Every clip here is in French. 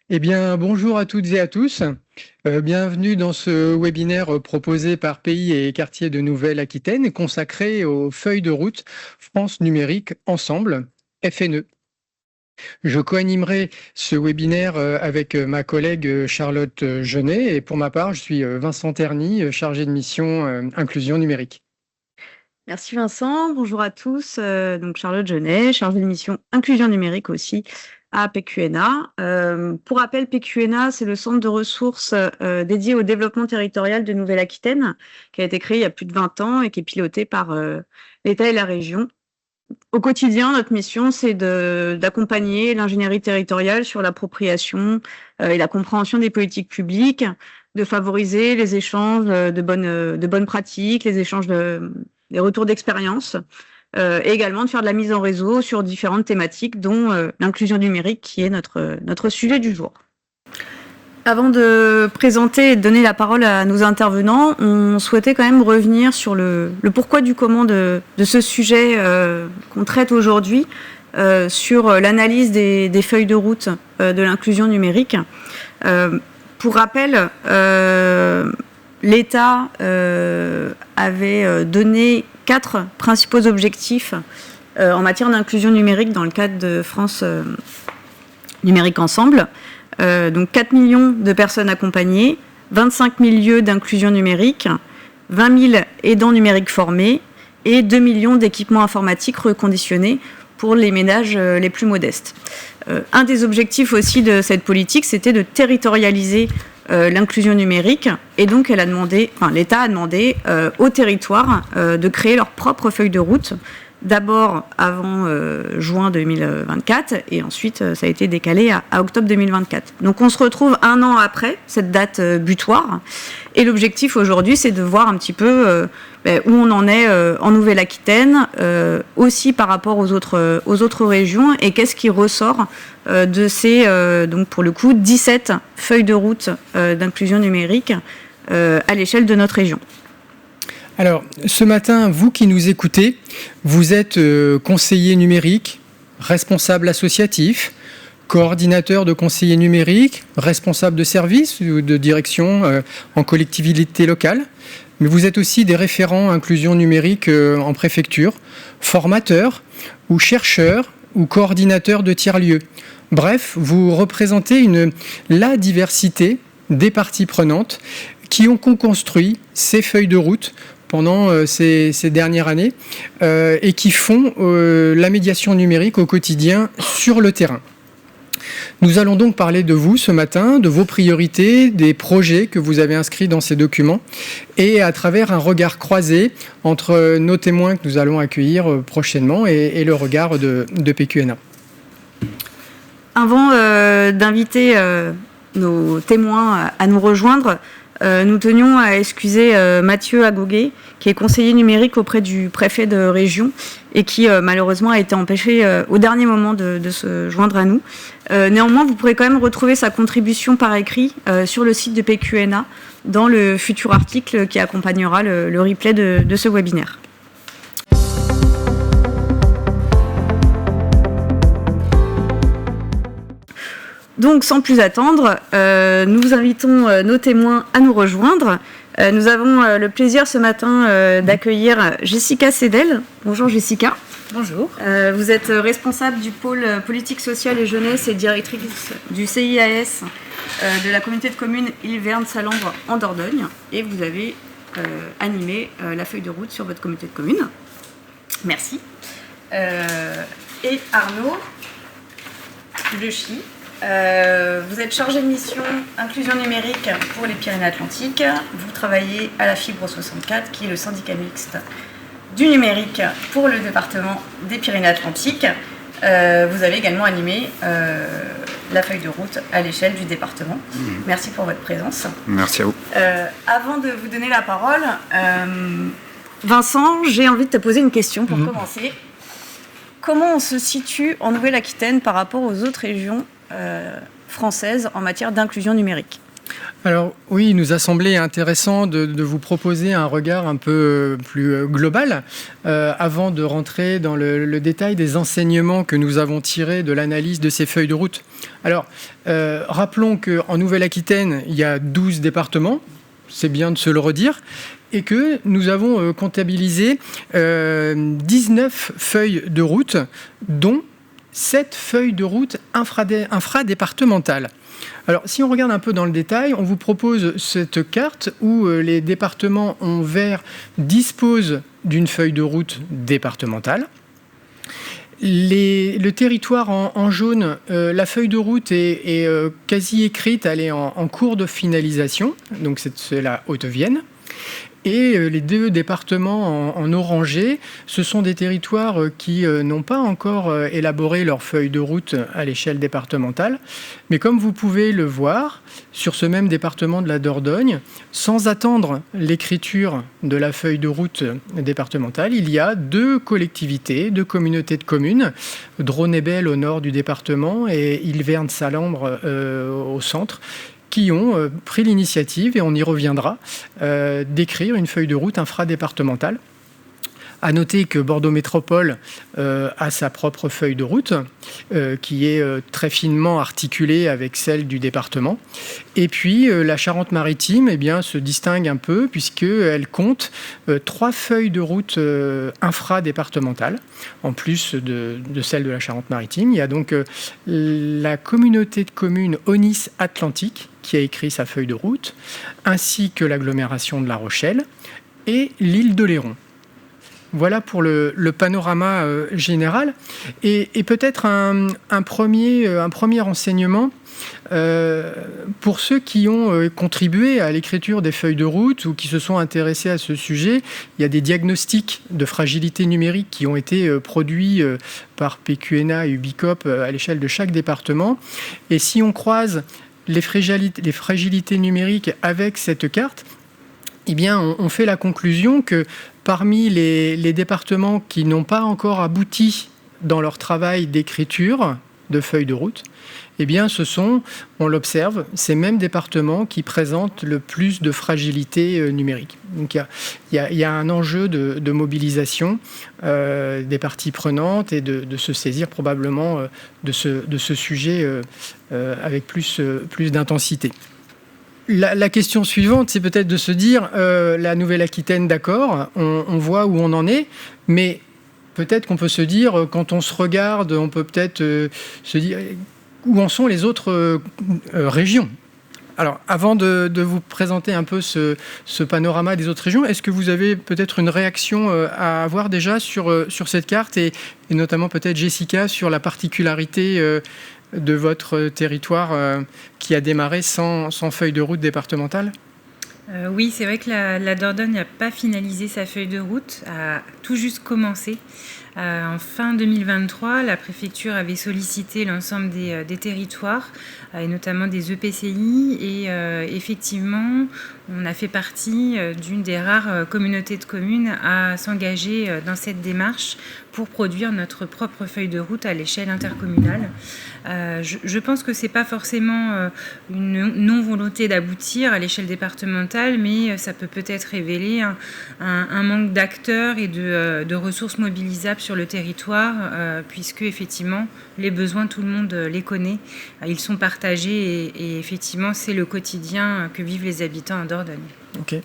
Eh bien, bonjour à toutes et à tous. Bienvenue dans ce webinaire proposé par Pays et Quartiers de Nouvelle-Aquitaine consacré aux feuilles de route France Numérique Ensemble, FNE. Je co-animerai ce webinaire avec ma collègue Charlotte Genet et pour ma part, je suis Vincent Terny, chargé de mission inclusion numérique. Merci Vincent, bonjour à tous. Donc Charlotte Genet, chargée de mission inclusion numérique aussi à PQNA. Pour rappel, PQNA, c'est le centre de ressources dédié au développement territorial de Nouvelle-Aquitaine, qui a été créé il y a plus de 20 ans et qui est piloté par l'État et la région. Au quotidien, notre mission, c'est d'accompagner l'ingénierie territoriale sur l'appropriation et la compréhension des politiques publiques, de favoriser les échanges de bonnes pratiques, les échanges des retours d'expérience, et également de faire de la mise en réseau sur différentes thématiques, dont l'inclusion numérique, qui est notre sujet du jour. Avant de présenter et de donner la parole à nos intervenants, on souhaitait quand même revenir sur le pourquoi du comment de ce sujet qu'on traite aujourd'hui, sur l'analyse des feuilles de route de l'inclusion numérique. Pour rappel, l'État avait donné 4 principaux objectifs en matière d'inclusion numérique dans le cadre de France Numérique Ensemble. Donc 4 millions de personnes accompagnées, 25 000 lieux d'inclusion numérique, 20 000 aidants numériques formés et 2 millions d'équipements informatiques reconditionnés pour les ménages les plus modestes. Un des objectifs aussi de cette politique, c'était de territorialiser l'inclusion numérique, et donc l'État a demandé aux territoires de créer leur propre feuille de route, d'abord avant juin 2024, et ensuite ça a été décalé à octobre 2024. Donc on se retrouve un an après cette date butoir, et l'objectif aujourd'hui, c'est de voir un petit peu où on en est en Nouvelle-Aquitaine, aussi par rapport aux autres régions, et qu'est-ce qui ressort de ces, donc pour le coup, 17 feuilles de route d'inclusion numérique à l'échelle de notre région. Alors, ce matin, vous qui nous écoutez, vous êtes conseiller numérique, responsable associatif, coordinateur de conseillers numériques, responsable de service ou de direction en collectivité locale. Mais vous êtes aussi des référents inclusion numérique en préfecture, formateurs ou chercheurs ou coordinateurs de tiers-lieux. Bref, vous représentez la diversité des parties prenantes qui ont construit ces feuilles de route pendant ces dernières années et qui font la médiation numérique au quotidien sur le terrain. Nous allons donc parler de vous ce matin, de vos priorités, des projets que vous avez inscrits dans ces documents et à travers un regard croisé entre nos témoins que nous allons accueillir prochainement et le regard de PQNA. Avant d'inviter nos témoins à nous rejoindre, nous tenions à excuser Mathieu Agoguet, qui est conseiller numérique auprès du préfet de région et qui malheureusement a été empêché au dernier moment de se joindre à nous. Néanmoins, vous pourrez quand même retrouver sa contribution par écrit sur le site de PQNA dans le futur article qui accompagnera le replay de ce webinaire. Donc, sans plus attendre, nous invitons nos témoins à nous rejoindre. Nous avons le plaisir ce matin d'accueillir Jessica Cédel. Bonjour Jessica. Bonjour. Vous êtes responsable du pôle politique sociale et jeunesse et directrice du CIAS de la communauté de communes Île-Verne-Salambre en Dordogne. Et vous avez animé la feuille de route sur votre communauté de communes. Merci. Et Arnaud Lechy. Vous êtes chargé de mission inclusion numérique pour les Pyrénées-Atlantiques. Vous travaillez à la Fibre 64, qui est le syndicat mixte du numérique pour le département des Pyrénées-Atlantiques. Vous avez également animé la feuille de route à l'échelle du département. Merci pour votre présence. Merci à vous. Avant de vous donner la parole, Vincent, j'ai envie de te poser une question pour commencer. Comment on se situe en Nouvelle-Aquitaine par rapport aux autres régions françaises en matière d'inclusion numérique? Alors oui, il nous a semblé intéressant de vous proposer un regard un peu plus global avant de rentrer dans le détail des enseignements que nous avons tirés de l'analyse de ces feuilles de route. Alors, rappelons qu'en Nouvelle-Aquitaine, il y a 12 départements, c'est bien de se le redire, et que nous avons comptabilisé 19 feuilles de route, dont 7 feuilles de route infradépartementales. Alors, si on regarde un peu dans le détail, on vous propose cette carte où les départements en vert disposent d'une feuille de route départementale. Le territoire en jaune, la feuille de route est quasi écrite, elle est en cours de finalisation, donc c'est la Haute-Vienne. Et les 2 départements en orangé, ce sont des territoires qui n'ont pas encore élaboré leur feuille de route à l'échelle départementale. Mais comme vous pouvez le voir, sur ce même département de la Dordogne, sans attendre l'écriture de la feuille de route départementale, il y a 2 collectivités, 2 communautés de communes, Drône-et-Belle au nord du département et Ilverne-Salambre au centre, qui ont pris l'initiative, et on y reviendra, d'écrire une feuille de route infradépartementale. À noter que Bordeaux Métropole a sa propre feuille de route, qui est très finement articulée avec celle du département. Et puis la Charente-Maritime se distingue un peu, puisqu'elle compte 3 feuilles de route infradépartementales, en plus de celle de la Charente-Maritime. Il y a donc la communauté de communes Aunis-Atlantique, qui a écrit sa feuille de route, ainsi que l'agglomération de La Rochelle et l'île d'Oléron. Voilà pour le panorama général. Et peut-être un premier enseignement pour ceux qui ont contribué à l'écriture des feuilles de route ou qui se sont intéressés à ce sujet. Il y a des diagnostics de fragilité numérique qui ont été produits par PQNA et Ubicop à l'échelle de chaque département. Et si on croise les fragilités numériques avec cette carte, on fait la conclusion que parmi les départements qui n'ont pas encore abouti dans leur travail d'écriture de feuilles de route, ce sont, on l'observe, ces mêmes départements qui présentent le plus de fragilité numérique. Donc il y a un enjeu de mobilisation des parties prenantes et de se saisir probablement de ce sujet avec plus d'intensité. La question suivante, c'est peut-être de se dire, la Nouvelle-Aquitaine, d'accord, on voit où on en est, mais peut-être qu'on peut se dire, quand on se regarde, on peut peut-être se dire où en sont les autres régions. Alors, avant de vous présenter un peu ce panorama des autres régions, est-ce que vous avez peut-être une réaction à avoir déjà sur cette carte et notamment peut-être Jessica sur la particularité de votre territoire qui a démarré sans feuille de route départementale ? Oui, c'est vrai que la Dordogne n'a pas finalisé sa feuille de route, a tout juste commencé. En fin 2023, la préfecture avait sollicité l'ensemble des territoires, et notamment des EPCI, et effectivement, on a fait partie d'une des rares communautés de communes à s'engager dans cette démarche pour produire notre propre feuille de route à l'échelle intercommunale. Je pense que ce n'est pas forcément une non-volonté d'aboutir à l'échelle départementale, mais ça peut-être révéler un manque d'acteurs et de ressources mobilisables sur le territoire, puisque effectivement, les besoins, tout le monde les connaît. Ils sont partagés et effectivement, c'est le quotidien que vivent les habitants en Dordogne. Ok.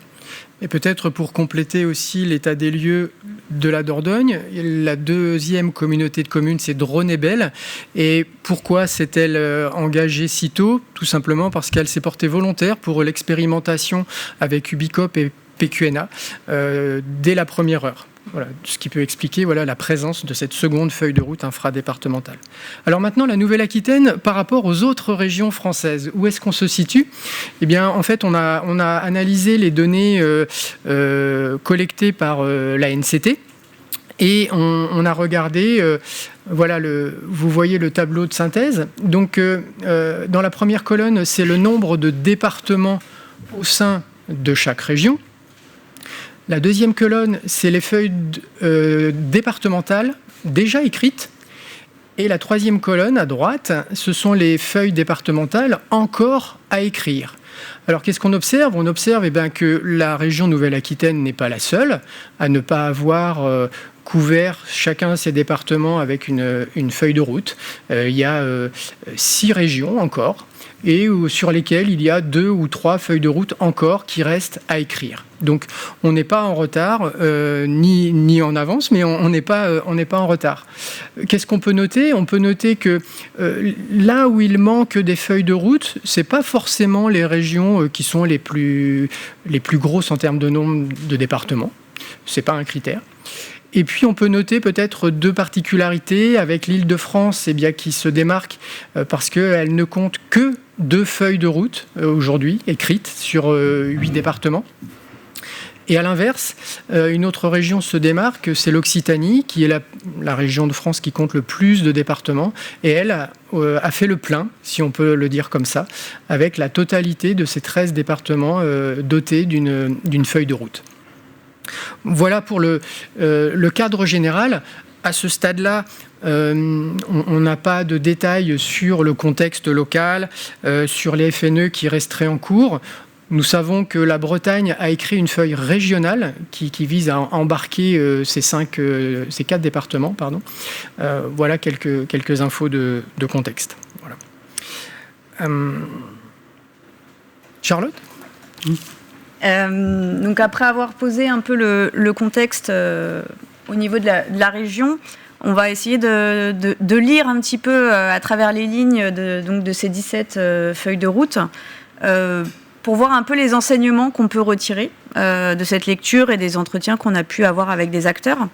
Et peut-être pour compléter aussi l'état des lieux de la Dordogne, la deuxième communauté de communes, c'est Drône-et-Belle. Et pourquoi s'est-elle engagée si tôt ? Tout simplement parce qu'elle s'est portée volontaire pour l'expérimentation avec Ubicop et PQNA dès la première heure. Voilà, ce qui peut expliquer la présence de cette seconde feuille de route infradépartementale. Alors maintenant, la Nouvelle-Aquitaine, par rapport aux autres régions françaises, où est-ce qu'on se situe ? En fait, on a analysé les données collectées par l'ANCT et on a regardé, vous voyez le tableau de synthèse. Donc, dans la première colonne, c'est le nombre de départements au sein de chaque région. La deuxième colonne, c'est les feuilles départementales déjà écrites. Et la troisième colonne, à droite, ce sont les feuilles départementales encore à écrire. Alors, qu'est-ce qu'on observe ? On observe que la région Nouvelle-Aquitaine n'est pas la seule à ne pas avoir couvert chacun ses départements avec une feuille de route. Il y a 6 régions encore, et sur lesquelles il y a 2 ou 3 feuilles de route encore qui restent à écrire. Donc on n'est pas en retard, ni en avance, mais on n'est pas en retard. Qu'est-ce qu'on peut noter ? On peut noter que là où il manque des feuilles de route, c'est pas forcément les régions qui sont les plus grosses en termes de nombre de départements. C'est pas un critère. Et puis on peut noter peut-être 2 particularités avec l'Île-de-France qui se démarque parce qu'elle ne compte que 2 feuilles de route aujourd'hui écrites sur 8 départements. Et à l'inverse, une autre région se démarque, c'est l'Occitanie, qui est la région de France qui compte le plus de départements. Et elle a fait le plein, si on peut le dire comme ça, avec la totalité de ces 13 départements dotés d'une feuille de route. Voilà pour le cadre général. À ce stade-là, on n'a pas de détails sur le contexte local, sur les FNE qui resteraient en cours. Nous savons que la Bretagne a écrit une feuille régionale qui vise à embarquer ces 4 départements. Voilà quelques infos de contexte. Voilà. Charlotte ? Donc après avoir posé un peu le contexte au niveau de la région, on va essayer de lire un petit peu à travers les lignes de ces 17 feuilles de route pour voir un peu les enseignements qu'on peut retirer de cette lecture et des entretiens qu'on a pu avoir avec des acteurs.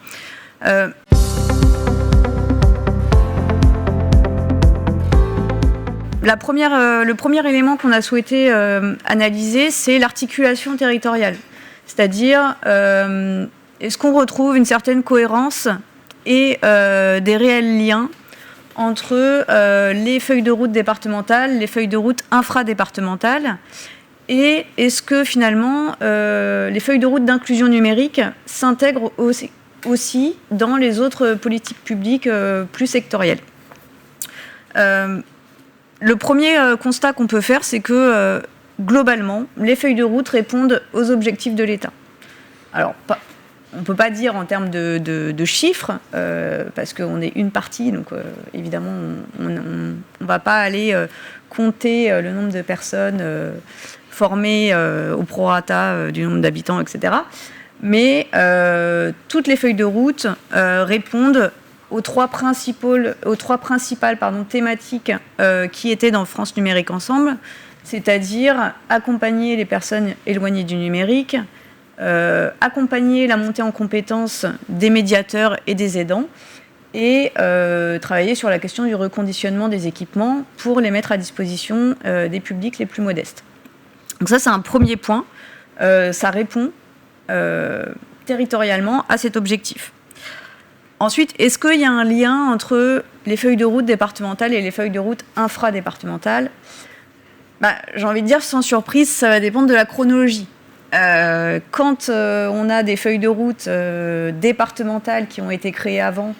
Le premier élément qu'on a souhaité analyser, c'est l'articulation territoriale. C'est-à-dire, est-ce qu'on retrouve une certaine cohérence et des réels liens entre les feuilles de route départementales, les feuilles de route infradépartementales, et est-ce que finalement les feuilles de route d'inclusion numérique s'intègrent aussi dans les autres politiques publiques plus sectorielles. Le premier constat qu'on peut faire, c'est que globalement, les feuilles de route répondent aux objectifs de l'État. Alors, on ne peut pas dire en termes de chiffres, parce qu'on est une partie, donc évidemment, on ne va pas aller compter le nombre de personnes formées au prorata du nombre d'habitants, etc. Mais toutes les feuilles de route répondent aux trois principales thématiques qui étaient dans France Numérique Ensemble, c'est-à-dire accompagner les personnes éloignées du numérique, accompagner la montée en compétences des médiateurs et des aidants, et travailler sur la question du reconditionnement des équipements pour les mettre à disposition des publics les plus modestes. Donc ça, c'est un premier point. Ça répond territorialement à cet objectif. Ensuite, est-ce qu'il y a un lien entre les feuilles de route départementales et les feuilles de route infradépartementales ? J'ai envie de dire, sans surprise, ça va dépendre de la chronologie. Quand on a des feuilles de route départementales qui ont été créées avant,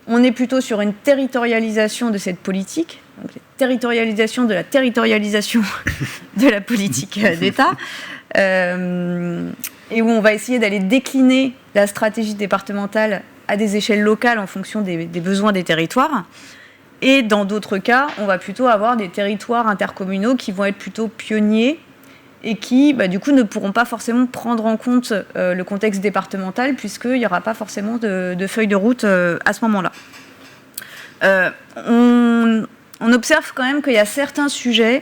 on est plutôt sur une territorialisation de cette politique, donc territorialisation de la territorialisation de la politique d'État, et où on va essayer d'aller décliner la stratégie départementale à des échelles locales en fonction des besoins des territoires. Et dans d'autres cas, on va plutôt avoir des territoires intercommunaux qui vont être plutôt pionniers et qui, du coup, ne pourront pas forcément prendre en compte le contexte départemental puisqu'il n'y aura pas forcément de feuille de route à ce moment-là. On observe quand même qu'il y a certains sujets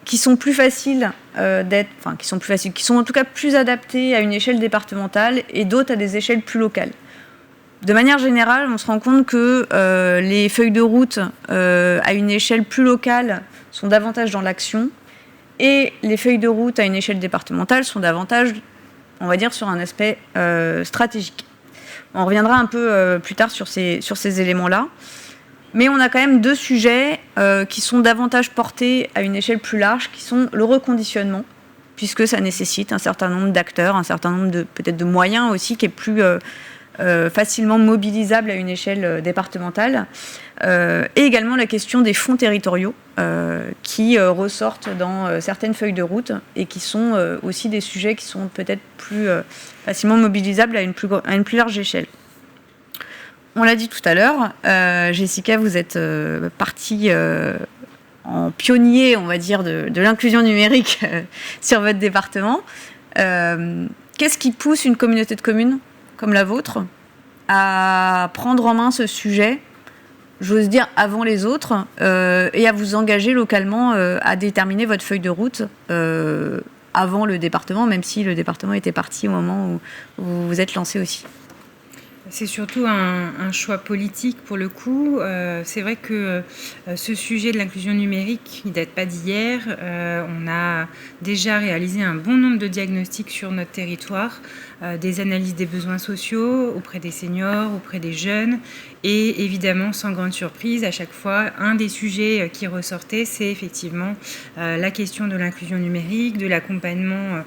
qui sont plus faciles qui sont en tout cas plus adaptés à une échelle départementale et d'autres à des échelles plus locales. De manière générale, on se rend compte que les feuilles de route à une échelle plus locale sont davantage dans l'action et les feuilles de route à une échelle départementale sont davantage, on va dire, sur un aspect stratégique. On reviendra un peu plus tard sur ces éléments-là. Mais on a quand même deux sujets qui sont davantage portés à une échelle plus large, qui sont le reconditionnement, puisque ça nécessite un certain nombre d'acteurs, un certain nombre peut-être de moyens aussi, qui est plus facilement mobilisables à une échelle départementale. Et également la question des fonds territoriaux qui ressortent dans certaines feuilles de route et qui sont aussi des sujets qui sont peut-être plus facilement mobilisables à une plus large échelle. On l'a dit tout à l'heure, Jessica, vous êtes partie en pionnier, on va dire, de l'inclusion numérique sur votre département. Qu'est-ce qui pousse une communauté de communes comme la vôtre à prendre en main ce sujet, j'ose dire avant les autres, et à vous engager localement à déterminer votre feuille de route avant le département, même si le département était parti au moment où vous vous êtes lancé aussi? C'est surtout un choix politique pour le coup. C'est vrai que ce sujet de l'inclusion numérique, il ne date pas d'hier. On a déjà réalisé un bon nombre de diagnostics sur notre territoire, des analyses des besoins sociaux auprès des seniors, auprès des jeunes. Et évidemment, sans grande surprise, à chaque fois, un des sujets qui ressortait, c'est effectivement la question de l'inclusion numérique, de l'accompagnement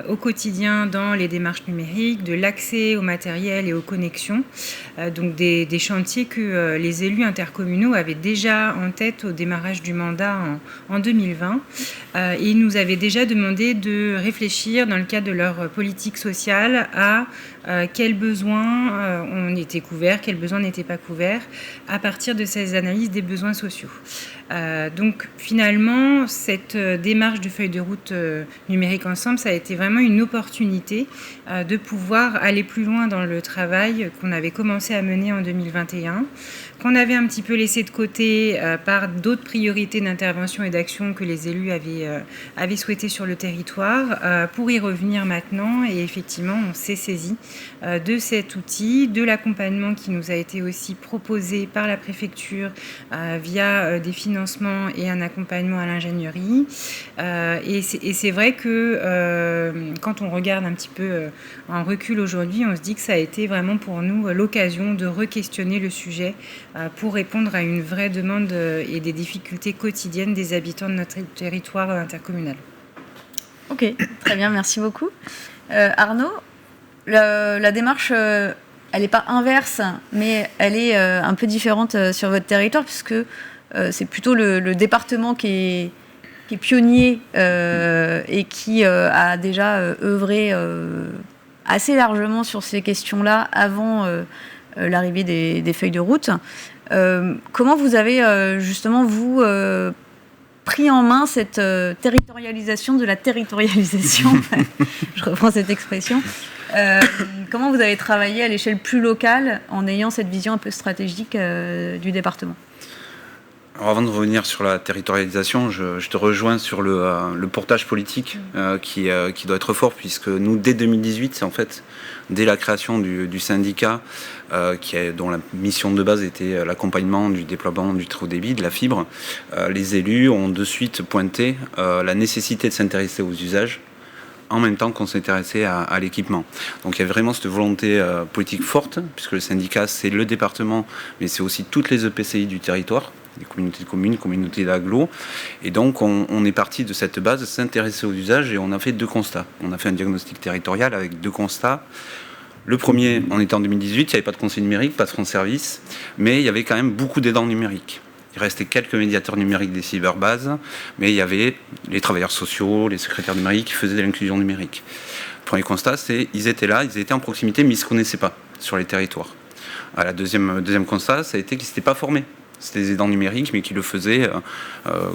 au quotidien dans les démarches numériques, de l'accès au matériel et aux connexions. Donc des chantiers que les élus intercommunaux avaient déjà en tête au démarrage du mandat en 2020. Et ils nous avaient déjà demandé de réfléchir dans le cadre de leur politique sociale à quels besoins on était couverts, quels besoins n'étaient pas couverts, à partir de ces analyses des besoins sociaux. Donc finalement, cette démarche de feuille de route numérique ensemble, ça a été vraiment une opportunité de pouvoir aller plus loin dans le travail qu'on avait commencé à mener en 2021, qu'on avait un petit peu laissé de côté par d'autres priorités d'intervention et d'action que les élus avaient souhaité sur le territoire, pour y revenir maintenant. Et effectivement, on s'est saisi de cet outil, de l'accompagnement qui nous a été aussi proposé par la préfecture via des financements et un accompagnement à l'ingénierie. Et c'est vrai que quand on regarde un petit peu en recul aujourd'hui, on se dit que ça a été vraiment pour nous l'occasion de re-questionner le sujet pour répondre à une vraie demande et des difficultés quotidiennes des habitants de notre territoire intercommunal. Ok, très bien, merci beaucoup. Arnaud, la démarche, elle n'est pas inverse, mais elle est un peu différente sur votre territoire, puisque c'est plutôt le département qui est pionnier et qui a déjà œuvré assez largement sur ces questions-là avant l'arrivée des feuilles de route. Comment vous avez justement, vous, pris en main cette territorialisation de la territorialisation? Je reprends cette expression. Comment vous avez travaillé à l'échelle plus locale en ayant cette vision un peu stratégique du département? Alors avant de revenir sur la territorialisation, je te rejoins sur le portage politique qui doit être fort, puisque nous, dès 2018, c'est en fait dès la création du syndicat dont la mission de base était l'accompagnement du déploiement du très haut débit, de la fibre, les élus ont de suite pointé la nécessité de s'intéresser aux usages en même temps qu'on s'intéressait à l'équipement. Donc il y a vraiment cette volonté politique forte, puisque le syndicat, c'est le département, mais c'est aussi toutes les EPCI du territoire, les communautés de communes, communautés d'agglo. Et donc on est parti de cette base, s'intéresser aux usages, et on a fait 2 constats. On a fait un diagnostic territorial avec 2 constats. Le premier, on était en 2018, il n'y avait pas de conseil numérique, pas de France Service, mais il y avait quand même beaucoup d'aidants numériques. Il restait quelques médiateurs numériques des cyberbases, mais il y avait les travailleurs sociaux, les secrétaires numériques qui faisaient de l'inclusion numérique. Le premier constat, c'est qu'ils étaient là, ils étaient en proximité, mais ils ne se connaissaient pas sur les territoires. La deuxième constat, ça a été qu'ils ne s'étaient pas formés. C'était des aidants numériques, mais qui le faisaient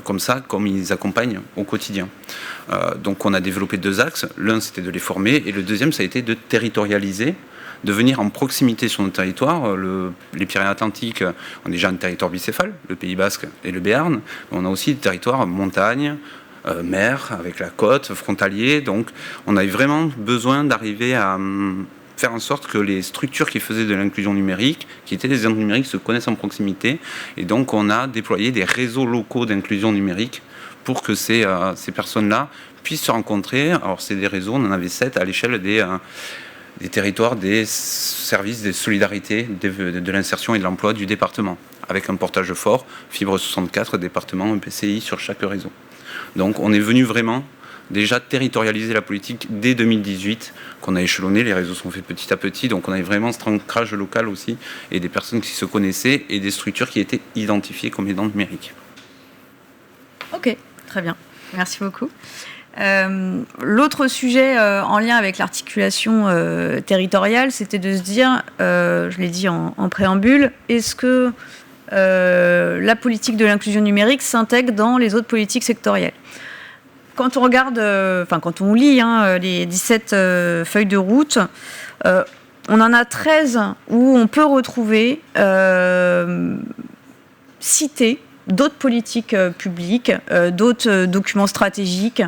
comme ça, comme ils accompagnent au quotidien. Donc on a développé 2 axes. L'un, c'était de les former, et le deuxième, ça a été de territorialiser, de venir en proximité sur nos territoires. Les Pyrénées-Atlantiques ont déjà un territoire bicéphale, le Pays Basque et le Béarn. On a aussi des territoires montagne, mer, avec la côte, frontalier. Donc on avait vraiment besoin d'arriver à faire en sorte que les structures qui faisaient de l'inclusion numérique, qui étaient des aidants numériques, se connaissent en proximité. Et donc on a déployé des réseaux locaux d'inclusion numérique pour que ces personnes-là puissent se rencontrer. Alors c'est des réseaux, on en avait 7 à l'échelle des territoires, des services des solidarités, de l'insertion et de l'emploi du département, avec un portage fort, fibre 64, département, EPCI sur chaque réseau. Donc on est venu vraiment déjà territorialiser la politique dès 2018, qu'on a échelonné, les réseaux sont faits petit à petit, donc on avait vraiment cet ancrage local aussi, et des personnes qui se connaissaient, et des structures qui étaient identifiées comme aidants numériques. Ok, très bien. Merci beaucoup. L'autre sujet en lien avec l'articulation territoriale, c'était de se dire, je l'ai dit en préambule, est-ce que la politique de l'inclusion numérique s'intègre dans les autres politiques sectorielles ? Quand on regarde, quand on lit les 17 feuilles de route, on en a 13 où on peut retrouver citer d'autres politiques publiques, d'autres documents stratégiques,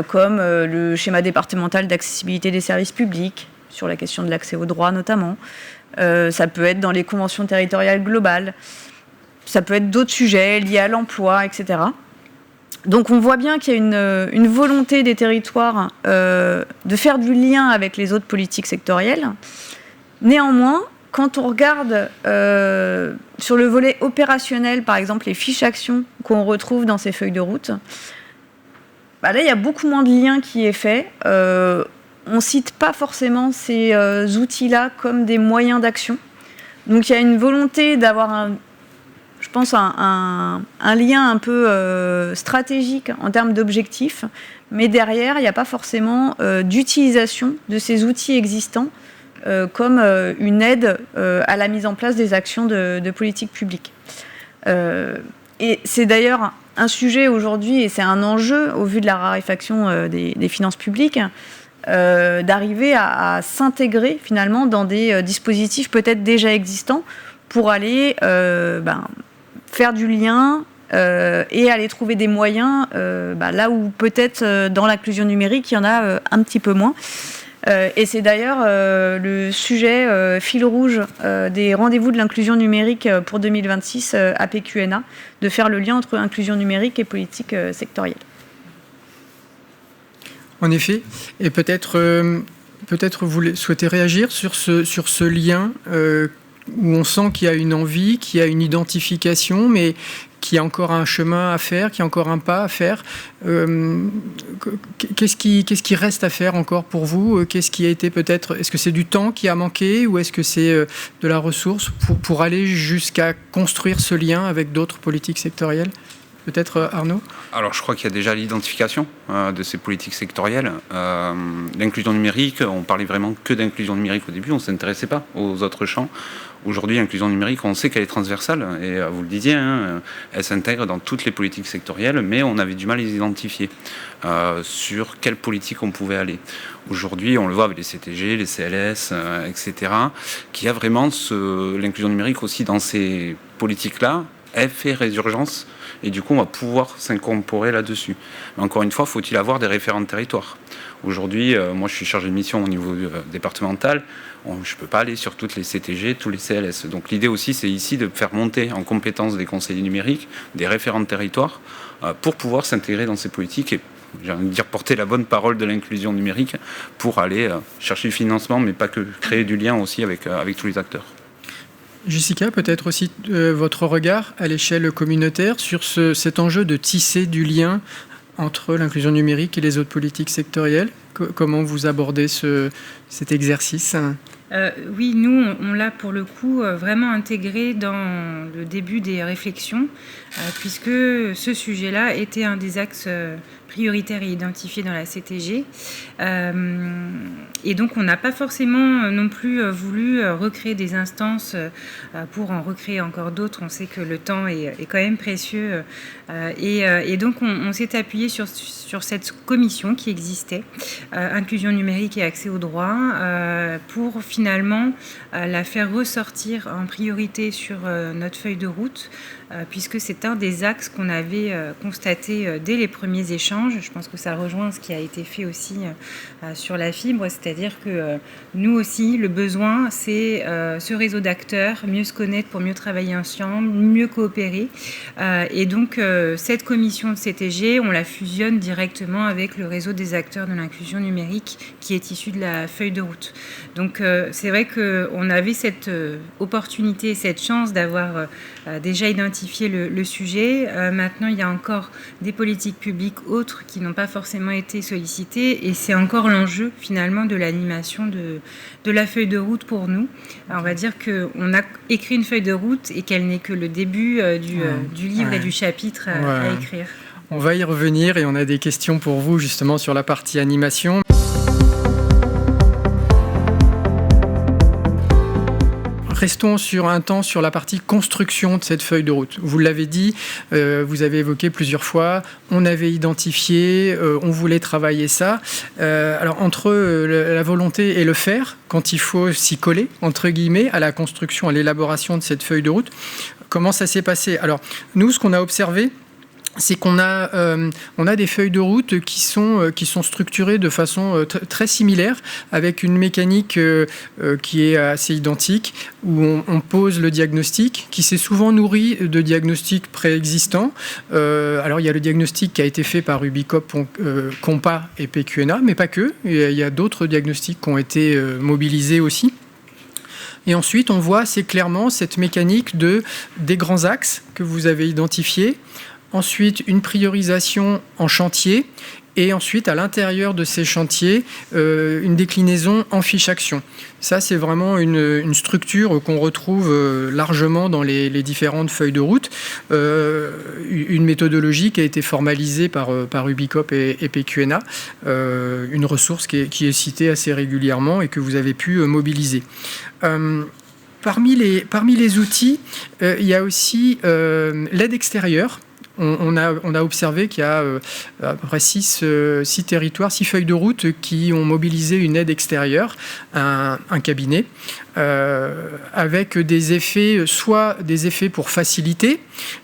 comme le schéma départemental d'accessibilité des services publics, sur la question de l'accès aux droits notamment. Ça peut être dans les conventions territoriales globales. Ça peut être d'autres sujets liés à l'emploi, etc. Donc on voit bien qu'il y a une volonté des territoires de faire du lien avec les autres politiques sectorielles. Néanmoins, quand on regarde sur le volet opérationnel, par exemple les fiches actions qu'on retrouve dans ces feuilles de route, là il y a beaucoup moins de liens qui est fait. On ne cite pas forcément ces outils-là comme des moyens d'action. Donc il y a une volonté d'avoir un lien un peu stratégique en termes d'objectifs, mais derrière, il n'y a pas forcément d'utilisation de ces outils existants comme une aide à la mise en place des actions de politique publique. Et c'est d'ailleurs un sujet aujourd'hui, et c'est un enjeu au vu de la raréfaction des finances publiques, d'arriver à s'intégrer finalement dans des dispositifs peut-être déjà existants pour aller faire du lien et aller trouver des moyens là où peut-être dans l'inclusion numérique il y en a un petit peu moins. Et c'est d'ailleurs le sujet fil rouge des rendez-vous de l'inclusion numérique pour 2026 à PQNA, de faire le lien entre inclusion numérique et politique sectorielle. En effet, et peut-être vous souhaitez réagir sur ce lien où on sent qu'il y a une envie, qu'il y a une identification, mais qu'il y a encore un chemin à faire, qu'il y a encore un pas à faire. Qu'est-ce qui reste à faire encore pour vous ? Qu'est-ce qui a été peut-être... Est-ce que c'est du temps qui a manqué ou est-ce que c'est de la ressource pour aller jusqu'à construire ce lien avec d'autres politiques sectorielles ? Peut-être Arnaud ? Alors je crois qu'il y a déjà l'identification de ces politiques sectorielles. L'inclusion numérique, on parlait vraiment que d'inclusion numérique au début, on ne s'intéressait pas aux autres champs. Aujourd'hui, l'inclusion numérique, on sait qu'elle est transversale, et vous le disiez, elle s'intègre dans toutes les politiques sectorielles, mais on avait du mal à les identifier sur quelle politique on pouvait aller. Aujourd'hui, on le voit avec les CTG, les CLS, etc., qu'il y a vraiment l'inclusion numérique aussi dans ces politiques-là. Elle fait résurgence, et du coup, on va pouvoir s'incorporer là-dessus. Mais encore une fois, faut-il avoir des référents de territoire ? Aujourd'hui, moi, je suis chargé de mission au niveau départemental. Je ne peux pas aller sur toutes les CTG, tous les CLS. Donc l'idée aussi, c'est ici de faire monter en compétence des conseillers numériques, des référents de territoire, pour pouvoir s'intégrer dans ces politiques et, j'ai envie de dire, porter la bonne parole de l'inclusion numérique pour aller chercher le financement, mais pas que créer du lien aussi avec tous les acteurs. Jessica, peut-être aussi votre regard à l'échelle communautaire sur cet enjeu de tisser du lien entre l'inclusion numérique et les autres politiques sectorielles. Comment vous abordez cet exercice ? Oui, nous, on l'a pour le coup vraiment intégré dans le début des réflexions, puisque ce sujet-là était un des axes prioritaires et identifiés dans la CTG. Et donc, on n'a pas forcément non plus voulu recréer des instances pour en recréer encore d'autres. On sait que le temps est quand même précieux. Et donc, on s'est appuyé sur cette commission qui existait, inclusion numérique et accès aux droits, pour finalement la faire ressortir en priorité sur notre feuille de route, puisque c'est un des axes qu'on avait constaté dès les premiers échanges. Je pense que ça rejoint ce qui a été fait aussi sur la fibre, c'est-à-dire que nous aussi, le besoin, c'est ce réseau d'acteurs, mieux se connaître pour mieux travailler ensemble, mieux coopérer. Et donc, cette commission de CTG, on la fusionne directement avec le réseau des acteurs de l'inclusion numérique qui est issu de la feuille de route. Donc, c'est vrai qu'on avait cette opportunité, cette chance d'avoir déjà identifié le sujet. Maintenant, il y a encore des politiques publiques autres qui n'ont pas forcément été sollicitées et c'est encore l'enjeu finalement de l'animation de la feuille de route pour nous. Alors, on va dire qu'on a écrit une feuille de route et qu'elle n'est que le début du livre et du chapitre à écrire. On va y revenir et on a des questions pour vous justement sur la partie animation. Restons un temps sur la partie construction de cette feuille de route. Vous l'avez dit, vous avez évoqué plusieurs fois, on avait identifié, on voulait travailler ça. Alors entre la volonté et le faire, quand il faut s'y coller, entre guillemets, à la construction, à l'élaboration de cette feuille de route, comment ça s'est passé? Alors nous, ce qu'on a observé, c'est qu'on a des feuilles de route qui sont structurées de façon très similaire, avec une mécanique qui est assez identique, où on pose le diagnostic, qui s'est souvent nourri de diagnostics préexistants. Alors il y a le diagnostic qui a été fait par Ubiquop, Compa et PQNA, mais pas que. Il y a d'autres diagnostics qui ont été mobilisés aussi. Et ensuite, on voit assez clairement cette mécanique des grands axes que vous avez identifiés. Ensuite, une priorisation en chantier. Et ensuite, à l'intérieur de ces chantiers, une déclinaison en fiche action. Ça, c'est vraiment une structure qu'on retrouve largement dans les différentes feuilles de route. Une méthodologie qui a été formalisée par Ubiquop et PQNA. Une ressource qui est citée assez régulièrement et que vous avez pu mobiliser. Parmi les outils, il y a aussi l'aide extérieure. On a observé qu'il y a à peu près 6 territoires, 6 feuilles de route qui ont mobilisé une aide extérieure, un cabinet, avec des effets, soit des effets pour faciliter,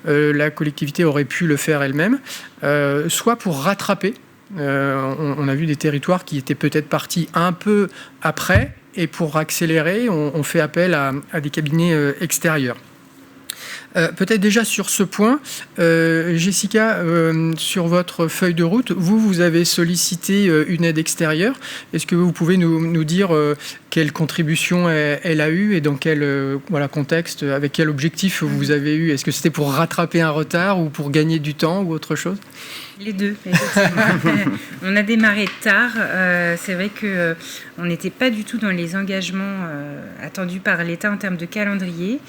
la collectivité aurait pu le faire elle-même, soit pour rattraper. On a vu des territoires qui étaient peut-être partis un peu après, et pour accélérer, on fait appel à des cabinets extérieurs. Peut-être déjà sur ce point, Jessica, sur votre feuille de route, vous avez sollicité une aide extérieure. Est-ce que vous pouvez nous dire quelle contribution elle a eue et dans quel contexte, avec quel objectif vous avez eu? Est-ce que c'était pour rattraper un retard ou pour gagner du temps ou autre chose? Les deux, effectivement. On a démarré tard. C'est vrai qu'on n'était pas du tout dans les engagements attendus par l'État en termes de calendrier,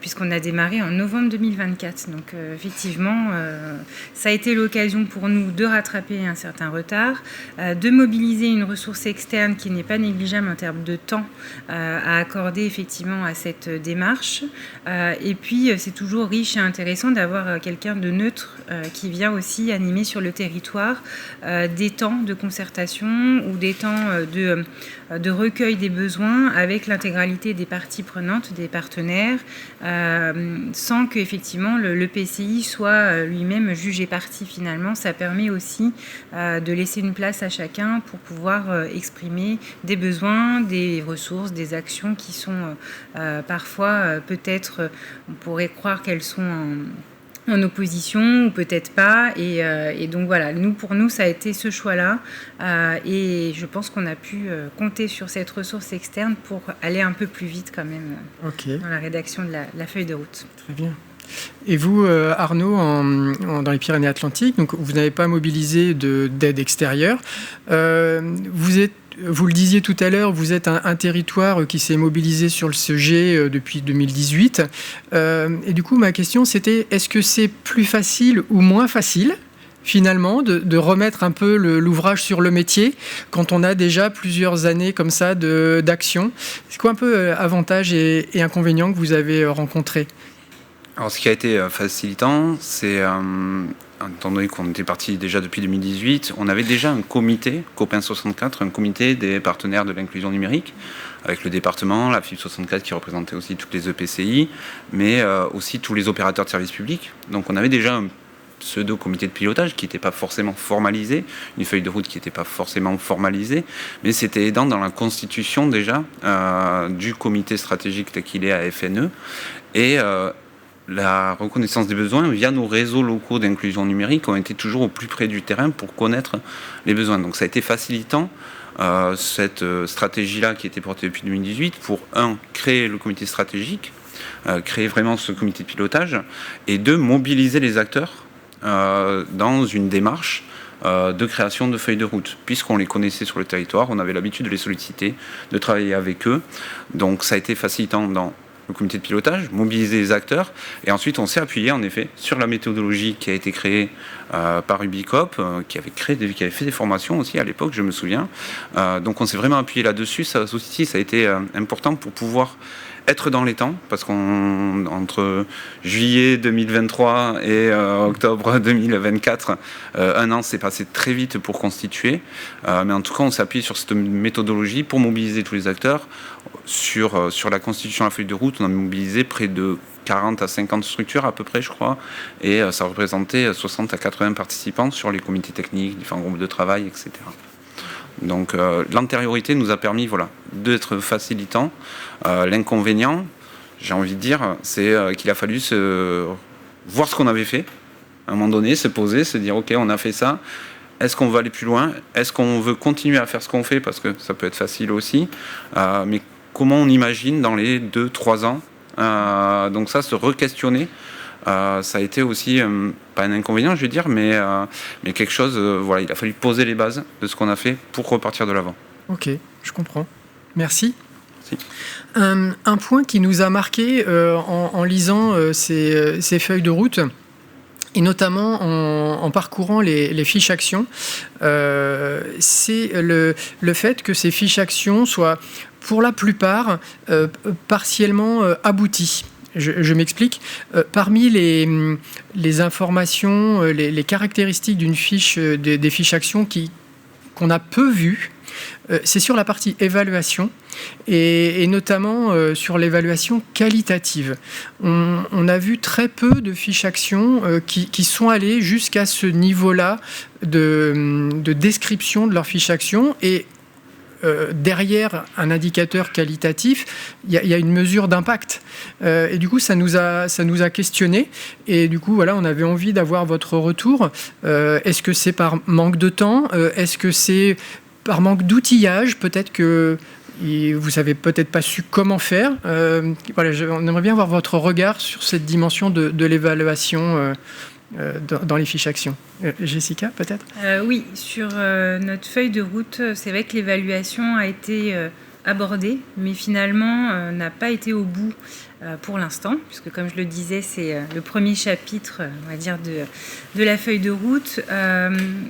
puisqu'on a démarré en novembre 2024. Donc, effectivement, ça a été l'occasion pour nous de rattraper un certain retard, de mobiliser une ressource externe qui n'est pas négligeable en termes de temps à accorder effectivement à cette démarche. Et puis, c'est toujours riche et intéressant d'avoir quelqu'un de neutre qui vient aussi animer sur le territoire des temps de concertation ou des temps de recueil des besoins avec l'intégralité des parties prenantes, des partenaires, sans que effectivement le PCI soit lui-même jugé partie finalement. Ça permet aussi de laisser une place à chacun pour pouvoir exprimer des besoins, des ressources, des actions qui sont parfois peut-être, on pourrait croire qu'elles sont en opposition ou peut-être pas, et donc voilà, pour nous ça a été ce choix-là, et je pense qu'on a pu compter sur cette ressource externe pour aller un peu plus vite quand même dans la rédaction de la feuille de route. Très bien. Et vous, Arnaud, dans les Pyrénées-Atlantiques, donc vous n'avez pas mobilisé d'aide extérieure. Vous le disiez tout à l'heure, vous êtes un territoire qui s'est mobilisé sur le sujet depuis 2018. Et du coup, ma question, c'était, est-ce que c'est plus facile ou moins facile, finalement, de remettre un peu l'ouvrage sur le métier quand on a déjà plusieurs années comme ça d'action? C'est quoi un peu avantages et inconvénients que vous avez rencontrés? Alors, ce qui a été facilitant, c'est, étant donné qu'on était parti déjà depuis 2018, on avait déjà un comité, Copain 64, un comité des partenaires de l'inclusion numérique, avec le département, la FIB 64 qui représentait aussi toutes les EPCI, mais aussi tous les opérateurs de services publics. Donc on avait déjà un pseudo-comité de pilotage qui n'était pas forcément formalisé, une feuille de route qui n'était pas forcément formalisée, mais c'était aidant dans la constitution déjà du comité stratégique tel qu'il est à FNE, et la reconnaissance des besoins via nos réseaux locaux d'inclusion numérique ont été toujours au plus près du terrain pour connaître les besoins. Donc ça a été facilitant cette stratégie-là qui était portée depuis 2018 pour, créer le comité stratégique, créer vraiment ce comité de pilotage, et deux, mobiliser les acteurs dans une démarche de création de feuilles de route, puisqu'on les connaissait sur le territoire, on avait l'habitude de les solliciter, de travailler avec eux, donc ça a été facilitant dans le comité de pilotage, mobiliser les acteurs, et ensuite on s'est appuyé en effet sur la méthodologie qui a été créée par Ubicoop, qui avait fait des formations aussi à l'époque, je me souviens. Donc on s'est vraiment appuyé là-dessus, ça aussi ça a été important pour pouvoir être dans les temps, parce qu'entre juillet 2023 et octobre 2024, un an s'est passé très vite pour constituer, mais en tout cas on s'est appuyé sur cette méthodologie pour mobiliser tous les acteurs. Sur la constitution de la feuille de route, on a mobilisé près de 40 à 50 structures à peu près, je crois, et ça représentait 60 à 80 participants sur les comités techniques, différents groupes de travail, etc. Donc l'antériorité nous a permis d'être facilitant. L'inconvénient, j'ai envie de dire, c'est qu'il a fallu voir ce qu'on avait fait, à un moment donné, se poser, se dire ok, on a fait ça, est-ce qu'on veut aller plus loin, est-ce qu'on veut continuer à faire ce qu'on fait, parce que ça peut être facile aussi, mais comment on imagine dans les 2-3 ans, donc ça, se re-questionner. Ça a été aussi, pas un inconvénient, je vais dire, mais quelque chose, il a fallu poser les bases de ce qu'on a fait pour repartir de l'avant. Ok, je comprends. Merci. Un point qui nous a marqué en lisant ces feuilles de route, et notamment en parcourant les fiches actions, c'est le fait que ces fiches actions soient, pour la plupart, partiellement abouties. Je m'explique. Parmi les informations, les caractéristiques d'une fiche, des fiches actions qu'on a peu vues, c'est sur la partie évaluation et notamment sur l'évaluation qualitative. On a vu très peu de fiches actions qui sont allées jusqu'à ce niveau-là de description de leur fiche action, et derrière un indicateur qualitatif, il y a une mesure d'impact. Et du coup, ça nous a questionné. Et du coup, on avait envie d'avoir votre retour. Est-ce que c'est par manque de temps ? Est-ce que c'est par manque d'outillage ? Peut-être que vous n'avez peut-être pas su comment faire. On aimerait bien avoir votre regard sur cette dimension de l'évaluation dans les fiches actions. Jessica, peut-être ? Oui, sur notre feuille de route, c'est vrai que l'évaluation a été abordée, mais finalement n'a pas été au bout pour l'instant, puisque comme je le disais, c'est le premier chapitre, on va dire, de la feuille de route.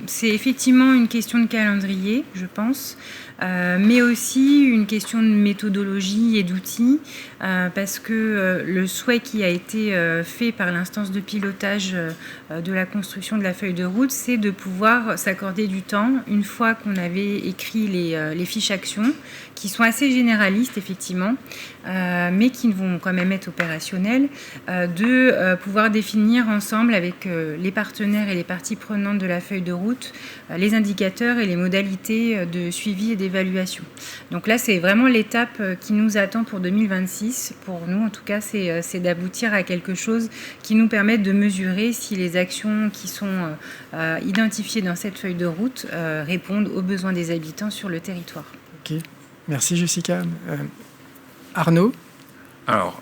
C'est effectivement une question de calendrier, je pense, mais aussi une question de méthodologie et d'outils, parce que le souhait qui a été fait par l'instance de pilotage de la construction de la feuille de route, c'est de pouvoir s'accorder du temps, une fois qu'on avait écrit les fiches actions, qui sont assez généralistes, effectivement, mais qui vont quand même être opérationnelles, de pouvoir définir ensemble avec les partenaires et les parties prenantes de la feuille de route les indicateurs et les modalités de suivi et d'évaluation. Donc là, c'est vraiment l'étape qui nous attend pour 2026. Pour nous, en tout cas, c'est d'aboutir à quelque chose qui nous permette de mesurer si les actions qui sont identifiées dans cette feuille de route répondent aux besoins des habitants sur le territoire. Ok, merci Jessica. Arnaud ? Alors,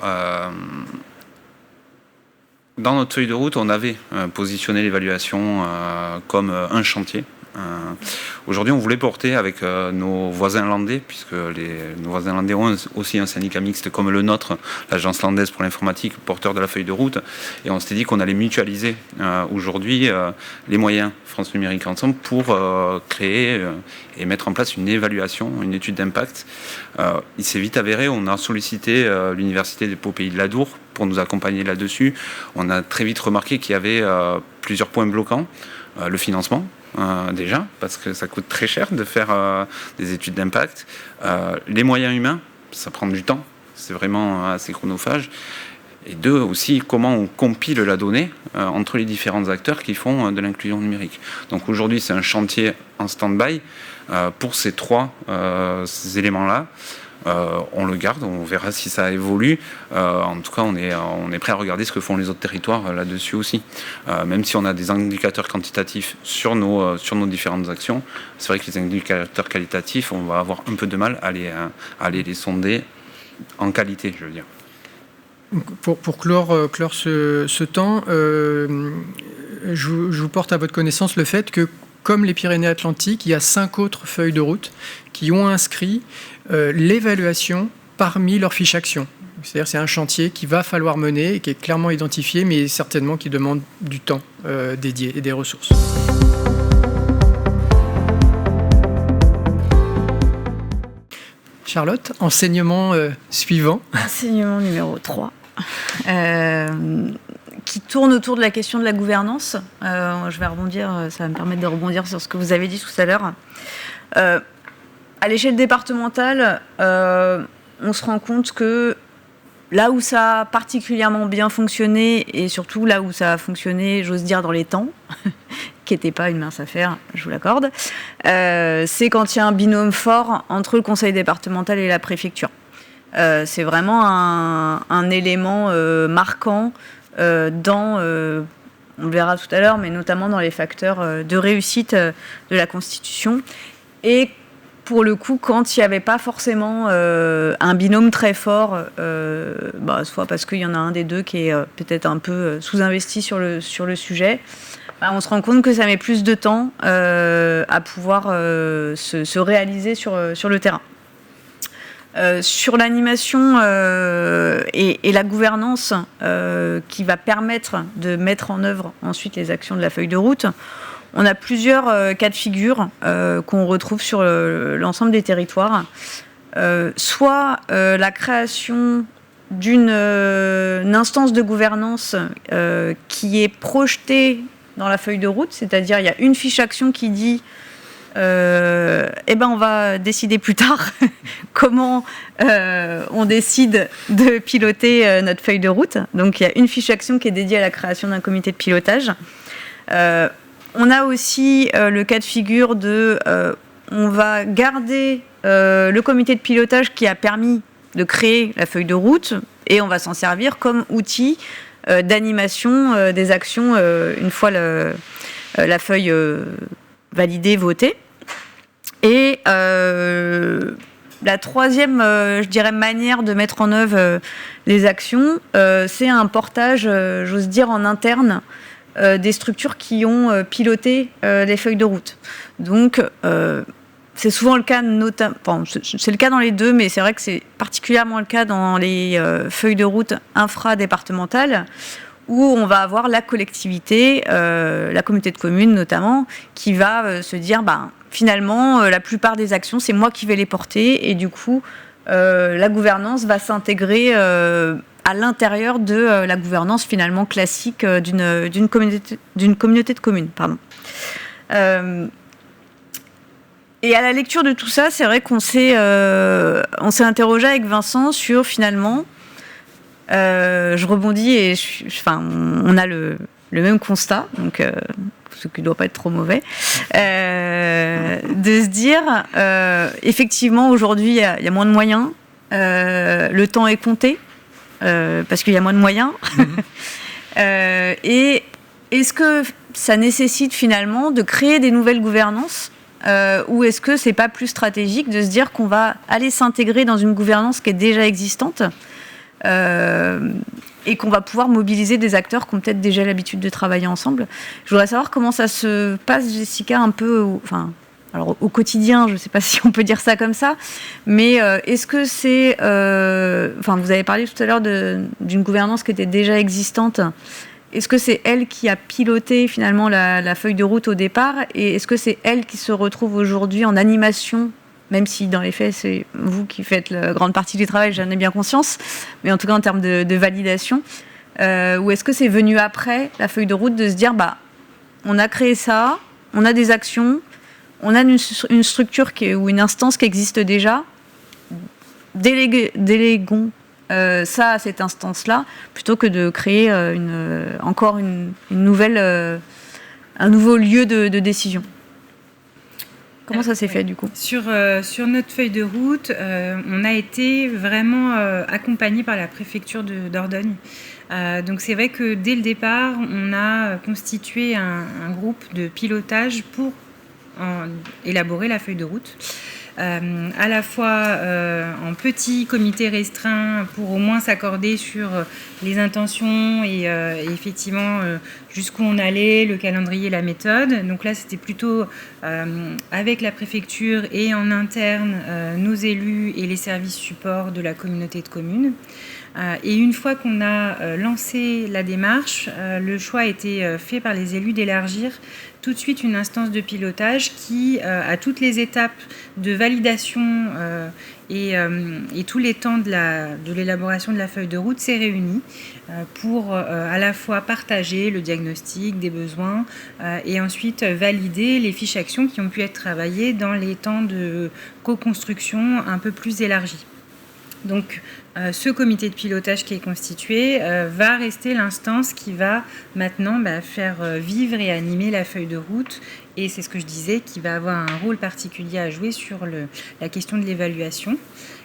dans notre feuille de route, on avait positionné l'évaluation comme un chantier. Aujourd'hui, on voulait porter avec nos voisins landais, puisque nos voisins landais ont aussi un syndicat mixte comme le nôtre, l'Agence landaise pour l'informatique, porteur de la feuille de route, et on s'était dit qu'on allait mutualiser aujourd'hui les moyens France Numérique ensemble pour créer et mettre en place une évaluation, une étude d'impact. Il s'est vite avéré, on a sollicité l'Université des Beaux Pays de l'Adour pour nous accompagner là-dessus. On a très vite remarqué qu'il y avait plusieurs points bloquants. Le financement, déjà, parce que ça coûte très cher de faire des études d'impact. Les moyens humains, ça prend du temps, c'est vraiment assez chronophage. Et deux, aussi, comment on compile la donnée entre les différents acteurs qui font de l'inclusion numérique. Donc aujourd'hui, c'est un chantier en stand-by pour ces trois éléments-là. on le garde, on verra si ça évolue. En tout cas, on est prêt à regarder ce que font les autres territoires là-dessus aussi. Même si on a des indicateurs quantitatifs sur nos différentes actions, c'est vrai que les indicateurs qualitatifs, on va avoir un peu de mal à aller les sonder en qualité, je veux dire. Pour clore ce temps, je vous porte à votre connaissance le fait que, comme les Pyrénées-Atlantiques, il y a 5 autres feuilles de route qui ont inscrit l'évaluation parmi leurs fiches actions. C'est-à-dire c'est un chantier qu'il va falloir mener et qui est clairement identifié, mais certainement qui demande du temps dédié et des ressources. Charlotte, enseignement suivant. Enseignement numéro 3. Qui tourne autour de la question de la gouvernance. Je vais rebondir, ça va me permettre de rebondir sur ce que vous avez dit tout à l'heure. À l'échelle départementale, on se rend compte que là où ça a particulièrement bien fonctionné, et surtout là où ça a fonctionné, j'ose dire, dans les temps, qui n'était pas une mince affaire, je vous l'accorde, c'est quand il y a un binôme fort entre le conseil départemental et la préfecture. C'est vraiment un élément marquant dans, on le verra tout à l'heure, mais notamment dans les facteurs de réussite de la Constitution. Et pour le coup, quand il n'y avait pas forcément un binôme très fort, soit parce qu'il y en a un des deux qui est peut-être un peu sous-investi sur le sujet, on se rend compte que ça met plus de temps à pouvoir se réaliser sur le terrain. Sur l'animation et la gouvernance qui va permettre de mettre en œuvre ensuite les actions de la feuille de route, on a plusieurs cas de figure qu'on retrouve sur l'ensemble des territoires. Soit la création d'une instance de gouvernance qui est projetée dans la feuille de route, c'est-à-dire il y a une fiche action qui dit on va décider plus tard comment on décide de piloter notre feuille de route. Donc il y a une fiche action qui est dédiée à la création d'un comité de pilotage. On a aussi le cas de figure de on va garder le comité de pilotage qui a permis de créer la feuille de route et on va s'en servir comme outil d'animation des actions une fois la feuille validée, votée. Et la troisième, je dirais, manière de mettre en œuvre les actions, c'est un portage, j'ose dire, en interne des structures qui ont piloté les feuilles de route. Donc, c'est souvent le cas, c'est le cas dans les deux, mais c'est vrai que c'est particulièrement le cas dans les feuilles de route infra-départementales, où on va avoir la collectivité, la communauté de communes notamment, qui va se dire, finalement, la plupart des actions, c'est moi qui vais les porter, et du coup, la gouvernance va s'intégrer à l'intérieur de la gouvernance finalement classique d'une communauté de communes. Et à la lecture de tout ça, c'est vrai qu'on s'est interrogé avec Vincent sur finalement, je rebondis et on a le même constat, donc ce qui ne doit pas être trop mauvais, de se dire effectivement aujourd'hui il y a moins de moyens, le temps est compté parce qu'il y a moins de moyens. Et est-ce que ça nécessite finalement de créer des nouvelles gouvernances ou est-ce que c'est pas plus stratégique de se dire qu'on va aller s'intégrer dans une gouvernance qui est déjà existante et qu'on va pouvoir mobiliser des acteurs qui ont peut-être déjà l'habitude de travailler ensemble. Je voudrais savoir comment ça se passe, Jessica, un peu, au quotidien, je ne sais pas si on peut dire ça comme ça, mais est-ce que c'est... vous avez parlé tout à l'heure d'une gouvernance qui était déjà existante. Est-ce que c'est elle qui a piloté finalement la feuille de route au départ et est-ce que c'est elle qui se retrouve aujourd'hui en animation, même si dans les faits c'est vous qui faites la grande partie du travail, j'en ai bien conscience, mais en tout cas en termes de validation, ou est-ce que c'est venu après la feuille de route de se dire on a créé ça, on a des actions, on a une structure ou une instance qui existe déjà, déléguons ça à cette instance-là, plutôt que de créer une nouvelle, un nouveau lieu de décision. Comment ça s'est fait du coup ? Sur notre feuille de route, on a été vraiment accompagné par la préfecture Dordogne. Donc c'est vrai que dès le départ, on a constitué un groupe de pilotage pour élaborer la feuille de route. À la fois en petit comité restreint pour au moins s'accorder sur les intentions et effectivement jusqu'où on allait, le calendrier, la méthode. Donc là, c'était plutôt avec la préfecture et en interne nos élus et les services supports de la communauté de communes. Et une fois qu'on a lancé la démarche, le choix a été fait par les élus d'élargir tout de suite une instance de pilotage qui, à toutes les étapes de validation et tous les temps de l'élaboration de la feuille de route, s'est réunie pour à la fois partager le diagnostic des besoins et ensuite valider les fiches actions qui ont pu être travaillées dans les temps de co-construction un peu plus élargis. Donc, ce comité de pilotage qui est constitué va rester l'instance qui va maintenant faire vivre et animer la feuille de route. Et c'est ce que je disais, qui va avoir un rôle particulier à jouer sur la question de l'évaluation.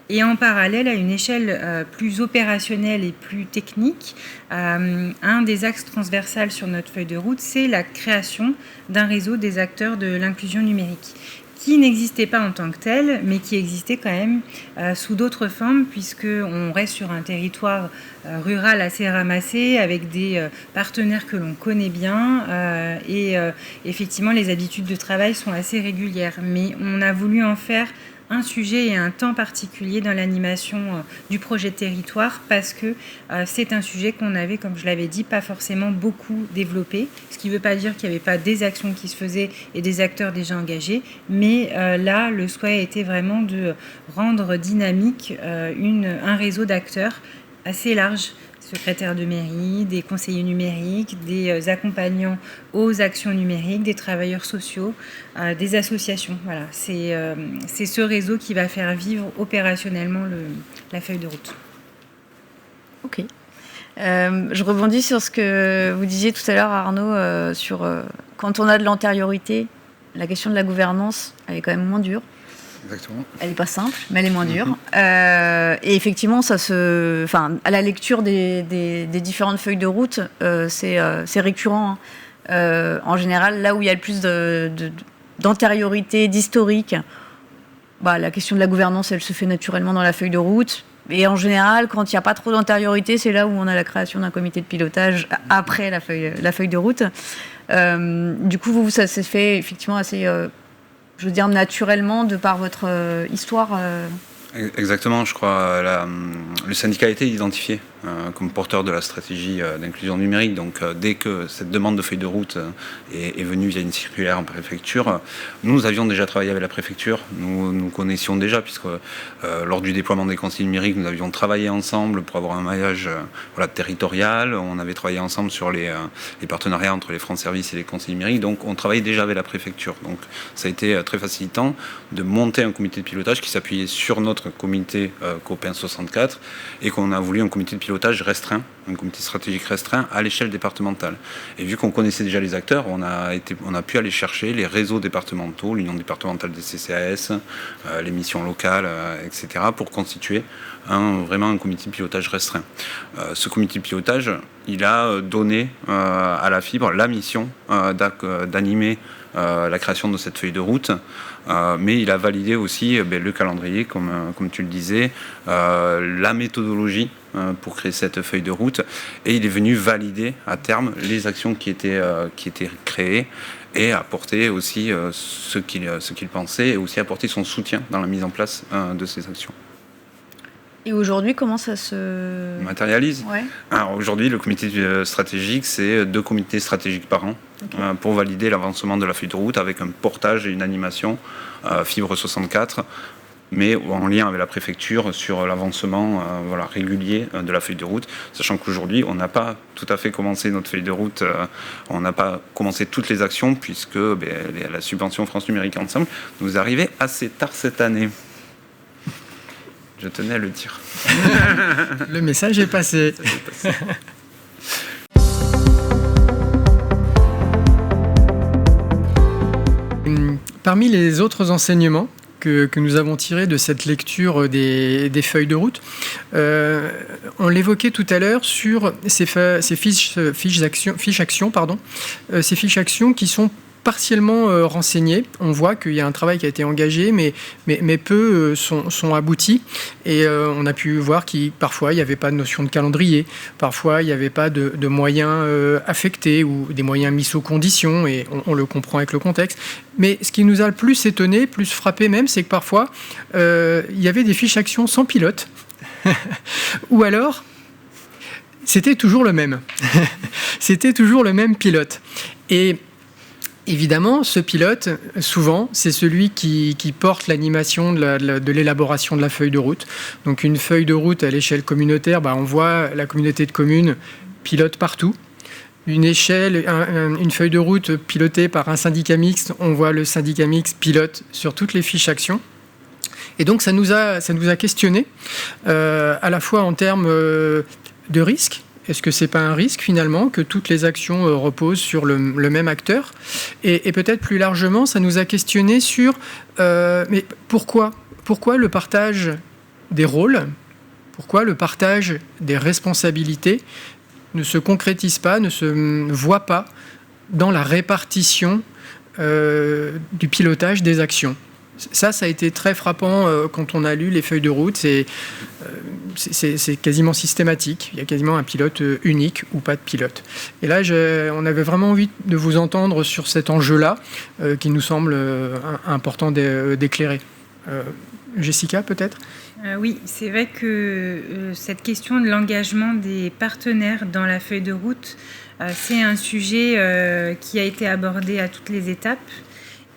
Et en parallèle, à une échelle plus opérationnelle et plus technique, un des axes transversals sur notre feuille de route, c'est la création d'un réseau des acteurs de l'inclusion numérique, qui n'existait pas en tant que tel, mais qui existait quand même sous d'autres formes, puisqu'on reste sur un territoire rural assez ramassé, avec des partenaires que l'on connaît bien, et effectivement, les habitudes de travail sont assez régulières. Mais on a voulu en faire un sujet et un temps particulier dans l'animation du projet de territoire parce que c'est un sujet qu'on avait, comme je l'avais dit, pas forcément beaucoup développé, ce qui ne veut pas dire qu'il n'y avait pas des actions qui se faisaient et des acteurs déjà engagés, mais là, le souhait était vraiment de rendre dynamique un réseau d'acteurs assez large, secrétaires de mairie, des conseillers numériques, des accompagnants aux actions numériques, des travailleurs sociaux, des associations. Voilà, c'est ce réseau qui va faire vivre opérationnellement la feuille de route. Ok. Je rebondis sur ce que vous disiez tout à l'heure, Arnaud, sur quand on a de l'antériorité, la question de la gouvernance, elle est quand même moins dure. Exactement. Elle n'est pas simple, mais elle est moins dure. Et effectivement, à la lecture des différentes feuilles de route, c'est récurrent. En général, là où il y a le plus d'antériorité, d'historique, la question de la gouvernance, elle se fait naturellement dans la feuille de route. Et en général, quand il n'y a pas trop d'antériorité, c'est là où on a la création d'un comité de pilotage après la feuille de route. Du coup, vous, ça s'est fait effectivement assez... je veux dire naturellement, de par votre histoire. Exactement, je crois. Le syndicat a été identifié comme porteur de la stratégie d'inclusion numérique. Donc, dès que cette demande de feuille de route est venue via une circulaire en préfecture, nous avions déjà travaillé avec la préfecture. Nous connaissions déjà, puisque lors du déploiement des conseils numériques, nous avions travaillé ensemble pour avoir un maillage territorial. On avait travaillé ensemble sur les partenariats entre les France Services et les conseils numériques. Donc, on travaillait déjà avec la préfecture. Donc, ça a été très facilitant de monter un comité de pilotage qui s'appuyait sur notre comité Copain 64 et qu'on a voulu un comité de pilotage restreint, un comité stratégique restreint à l'échelle départementale. Et vu qu'on connaissait déjà les acteurs, on a pu aller chercher les réseaux départementaux, l'union départementale des CCAS, les missions locales, etc. pour constituer vraiment un comité de pilotage restreint. Ce comité de pilotage, il a donné à la Fibre la mission d'animer la création de cette feuille de route, mais il a validé aussi le calendrier, comme tu le disais, la méthodologie pour créer cette feuille de route, et il est venu valider à terme les actions qui étaient créées et apporter aussi ce qu'il pensait, et aussi apporter son soutien dans la mise en place de ces actions. Et aujourd'hui, comment ça se matérialise ? Ouais. Alors aujourd'hui, le comité stratégique, c'est 2 comités stratégiques par an, okay, pour valider l'avancement de la feuille de route avec un portage et une animation Fibre 64, mais en lien avec la préfecture sur l'avancement régulier de la feuille de route, sachant qu'aujourd'hui, on n'a pas tout à fait commencé notre feuille de route, on n'a pas commencé toutes les actions, puisque la subvention France Numérique Ensemble nous arrivait assez tard cette année. Je tenais à le dire. Le message est passé. parmi les autres enseignements que nous avons tirés de cette lecture des feuilles de route, on l'évoquait tout à l'heure sur ces fiches actions, ces fiches actions qui sont partiellement renseignées. On voit qu'il y a un travail qui a été engagé, mais peu sont aboutis. Et on a pu voir qu'il parfois il n'y avait pas de notion de calendrier, parfois il n'y avait pas de moyens affectés ou des moyens mis sous condition, et on le comprend avec le contexte. Mais ce qui nous a le plus étonné, plus frappé même, c'est que parfois il y avait des fiches actions sans pilote, ou alors c'était toujours le même. C'était toujours le même pilote. Et évidemment, ce pilote, souvent, c'est celui qui porte l'animation de l'élaboration de la feuille de route. Donc une feuille de route à l'échelle communautaire, on voit la communauté de communes pilote partout. Une feuille de route pilotée par un syndicat mixte, on voit le syndicat mixte pilote sur toutes les fiches actions. Et donc ça nous a questionné, à la fois en termes de risque. Est-ce que ce n'est pas un risque, finalement, que toutes les actions reposent sur le même acteur ? Et peut-être plus largement, ça nous a questionné sur mais pourquoi le partage des rôles, pourquoi le partage des responsabilités ne se concrétise pas, ne se voit pas dans la répartition du pilotage des actions. Ça a été très frappant quand on a lu les feuilles de route. C'est quasiment systématique. Il y a quasiment un pilote unique ou pas de pilote. Et là, on avait vraiment envie de vous entendre sur cet enjeu-là qui nous semble important d'éclairer. Jessica, peut-être ? Oui, c'est vrai que cette question de l'engagement des partenaires dans la feuille de route, c'est un sujet qui a été abordé à toutes les étapes.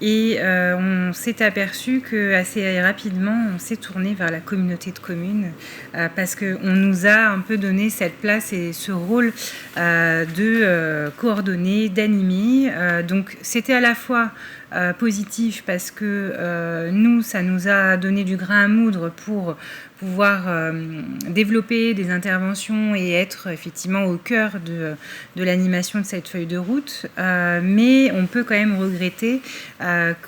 Et on s'est aperçu qu'assez rapidement, on s'est tourné vers la communauté de communes parce qu'on nous a un peu donné cette place et ce rôle de coordonner, d'animer. Donc c'était à la fois positif parce que nous, ça nous a donné du grain à moudre pour pouvoir développer des interventions et être effectivement au cœur de l'animation de cette feuille de route. Mais on peut quand même regretter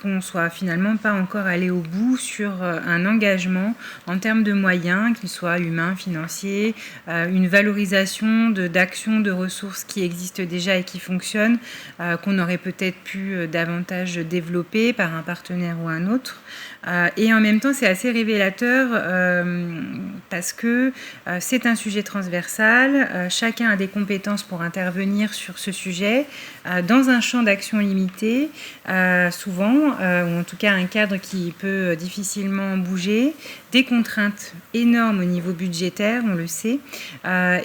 qu'on soit finalement pas encore allé au bout sur un engagement en termes de moyens, qu'ils soient humains, financiers, une valorisation d'actions, de ressources qui existent déjà et qui fonctionnent, qu'on aurait peut-être pu davantage développer par un partenaire ou un autre. Et en même temps, c'est assez révélateur parce que c'est un sujet transversal. Chacun a des compétences pour intervenir sur ce sujet dans un champ d'action limité, souvent, ou en tout cas un cadre qui peut difficilement bouger, des contraintes énormes au niveau budgétaire, on le sait.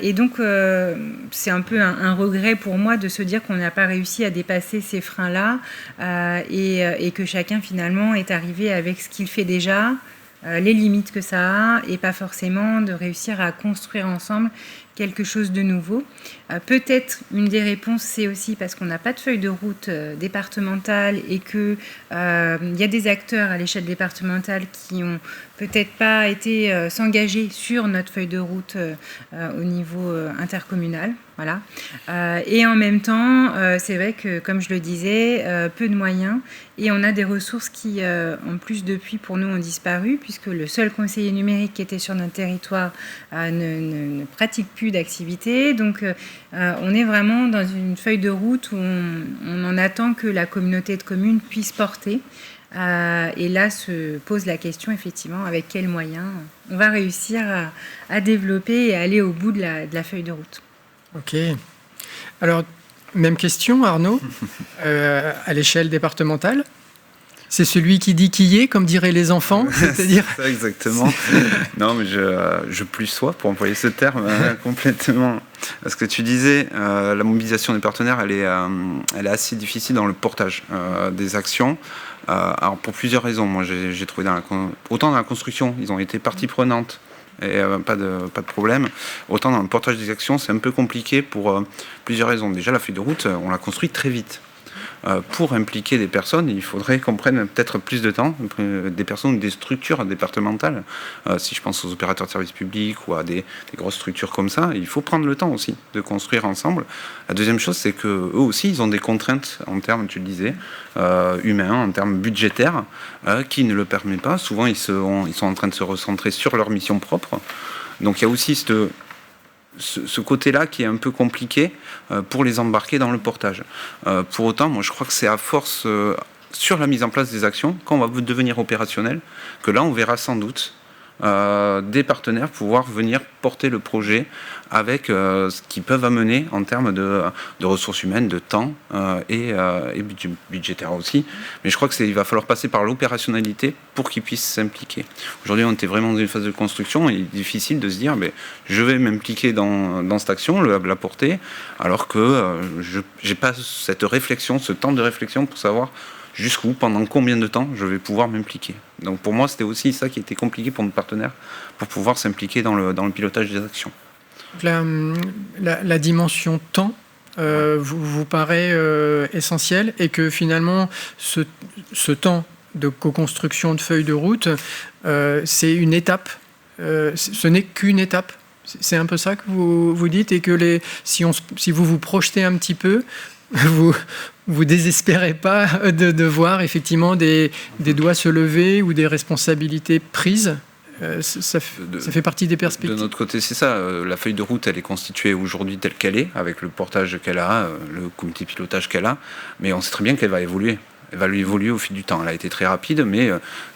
Et donc, c'est un peu un regret pour moi de se dire qu'on n'a pas réussi à dépasser ces freins-là et que chacun, finalement, est arrivé avec ce qu'il fait déjà, les limites que ça a, et pas forcément de réussir à construire ensemble quelque chose de nouveau. Peut-être une des réponses, c'est aussi parce qu'on n'a pas de feuille de route départementale et qu'il y a des acteurs à l'échelle départementale qui n'ont peut-être pas été s'engager sur notre feuille de route au niveau intercommunal. Voilà. Et en même temps, c'est vrai que, comme je le disais, peu de moyens et on a des ressources qui, en plus, depuis, pour nous, ont disparu puisque le seul conseiller numérique qui était sur notre territoire ne pratique plus d'activité. Donc, on est vraiment dans une feuille de route où on en attend que la communauté de communes puisse porter. Et là se pose la question, effectivement, avec quels moyens on va réussir à développer et à aller au bout de la feuille de route. Ok. Alors, même question, Arnaud, à l'échelle départementale. C'est celui qui dit qui y est, comme diraient les enfants, c'est-à-dire... C'est ça, exactement. Non, mais je plus sois, pour employer ce terme, complètement. Ce que tu disais, la mobilisation des partenaires, elle est assez difficile dans le portage des actions. Alors, pour plusieurs raisons. Moi, j'ai trouvé autant dans la construction, ils ont été partie prenante, et pas de problème. Autant dans le portage des actions, c'est un peu compliqué pour plusieurs raisons. Déjà, la feuille de route, on l'a construite très vite. pour impliquer des personnes, il faudrait qu'on prenne peut-être plus de temps, des personnes ou des structures départementales. Si je pense aux opérateurs de services publics ou à des grosses structures comme ça, il faut prendre le temps aussi de construire ensemble. La deuxième chose, c'est qu'eux aussi, ils ont des contraintes en termes, tu le disais, humains, en termes budgétaires, qui ne le permettent pas. Souvent, ils sont en train de se recentrer sur leur mission propre. Donc il y a aussi ce côté-là qui est un peu compliqué pour les embarquer dans le portage. Pour autant, moi je crois que c'est à force, sur la mise en place des actions, quand on va devenir opérationnel, que là on verra sans doute des partenaires pouvoir venir porter le projet avec ce qu'ils peuvent amener en termes de ressources humaines, de temps et budgétaire aussi. Mais je crois qu'il va falloir passer par l'opérationnalité pour qu'ils puissent s'impliquer. Aujourd'hui, on était vraiment dans une phase de construction et il est difficile de se dire je vais m'impliquer dans cette action, la porter, alors que je n'ai pas cette réflexion, ce temps de réflexion pour savoir jusqu'où, pendant combien de temps je vais pouvoir m'impliquer. Donc pour moi, c'était aussi ça qui était compliqué pour nos partenaires, pour pouvoir s'impliquer dans le pilotage des actions. La dimension temps vous paraît essentielle et que finalement, ce temps de co-construction de feuilles de route, c'est une étape, ce n'est qu'une étape. C'est un peu ça que vous dites et que si vous vous projetez un petit peu, vous désespérez pas de voir effectivement des doigts se lever ou des responsabilités prises. Ça fait partie des perspectives. De notre côté, c'est ça. La feuille de route, elle est constituée aujourd'hui telle qu'elle est, avec le portage qu'elle a, le comité de pilotage qu'elle a, mais on sait très bien qu'elle va évoluer. Elle va évoluer au fil du temps. Elle a été très rapide, mais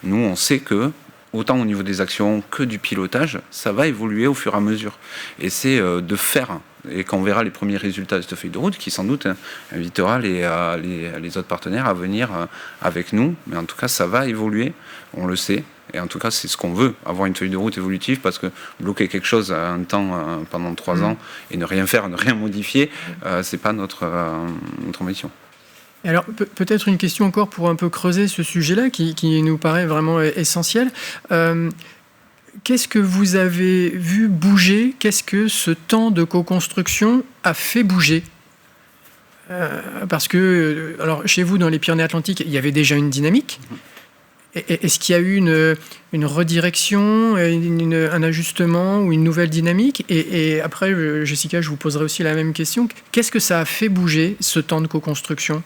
nous, on sait que autant au niveau des actions que du pilotage, ça va évoluer au fur et à mesure. Et c'est de faire, et quand on verra les premiers résultats de cette feuille de route, qui sans doute invitera les autres partenaires à venir avec nous. Mais en tout cas, ça va évoluer, on le sait. Et en tout cas, c'est ce qu'on veut, avoir une feuille de route évolutive, parce que bloquer quelque chose à un temps pendant 3 ans et ne rien faire, ne rien modifier, c'est pas notre mission. Alors peut-être une question encore pour un peu creuser ce sujet-là qui nous paraît vraiment essentiel. Qu'est-ce que vous avez vu bouger ? Qu'est-ce que ce temps de co-construction a fait bouger ? Parce que, alors, chez vous, dans les Pyrénées-Atlantiques, il y avait déjà une dynamique. Est-ce qu'il y a eu une redirection, un ajustement ou une nouvelle dynamique ? Et après, Jessica, je vous poserai aussi la même question. Qu'est-ce que ça a fait bouger, ce temps de co-construction ?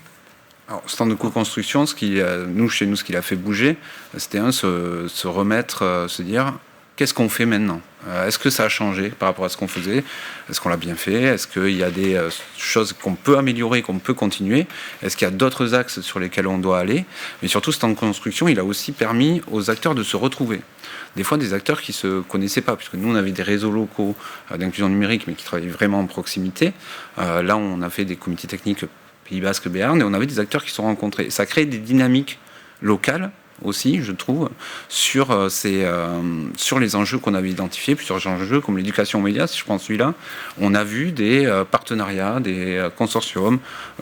Alors, ce temps de co-construction, ce qui l'a fait bouger, c'était se remettre, se dire, qu'est-ce qu'on fait maintenant ? Est-ce que ça a changé par rapport à ce qu'on faisait ? Est-ce qu'on l'a bien fait ? Est-ce qu'il y a des choses qu'on peut améliorer, qu'on peut continuer ? Est-ce qu'il y a d'autres axes sur lesquels on doit aller ? Mais surtout, ce temps de construction, il a aussi permis aux acteurs de se retrouver. Des fois, des acteurs qui ne se connaissaient pas, puisque nous, on avait des réseaux locaux d'inclusion numérique, mais qui travaillaient vraiment en proximité. Là, on a fait des comités techniques Pays Basque, Béarn, et on avait des acteurs qui se sont rencontrés. Ça crée des dynamiques locales aussi, je trouve, sur les enjeux qu'on avait identifiés, plusieurs enjeux comme l'éducation aux médias, si je prends celui-là. On a vu des partenariats, des consortiums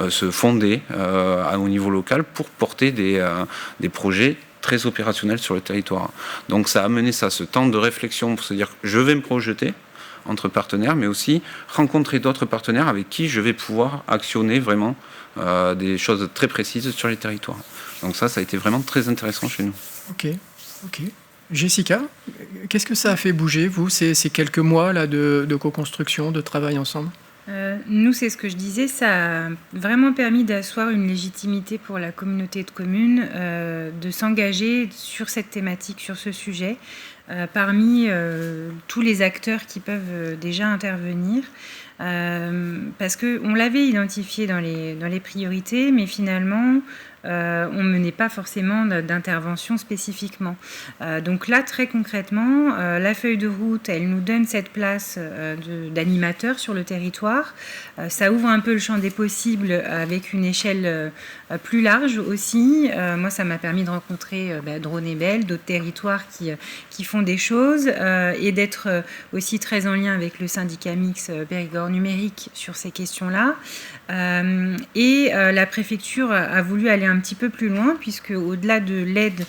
se fonder au niveau local pour porter des projets très opérationnels sur le territoire. Donc ça a amené ce temps de réflexion pour se dire je vais me projeter entre partenaires, mais aussi rencontrer d'autres partenaires avec qui je vais pouvoir actionner vraiment des choses très précises sur les territoires. Donc ça a été vraiment très intéressant chez nous. Ok. Jessica, qu'est-ce que ça a fait bouger, vous, ces quelques mois là, de co-construction, de travail ensemble ? Nous, c'est ce que je disais, ça a vraiment permis d'asseoir une légitimité pour la communauté de communes, de s'engager sur cette thématique, sur ce sujet, parmi tous les acteurs qui peuvent déjà intervenir. Parce qu'on l'avait identifié dans les priorités, mais finalement, on ne menait pas forcément d'intervention spécifiquement. Donc là, très concrètement, la feuille de route, elle nous donne cette place d'animateur sur le territoire. Ça ouvre un peu le champ des possibles avec une échelle plus large aussi. Moi, ça m'a permis de rencontrer Drone et Belle, d'autres territoires qui font des choses et d'être aussi très en lien avec le syndicat mixte Périgord numérique sur ces questions-là. Et la préfecture a voulu aller un petit peu plus loin, puisque au-delà de l'aide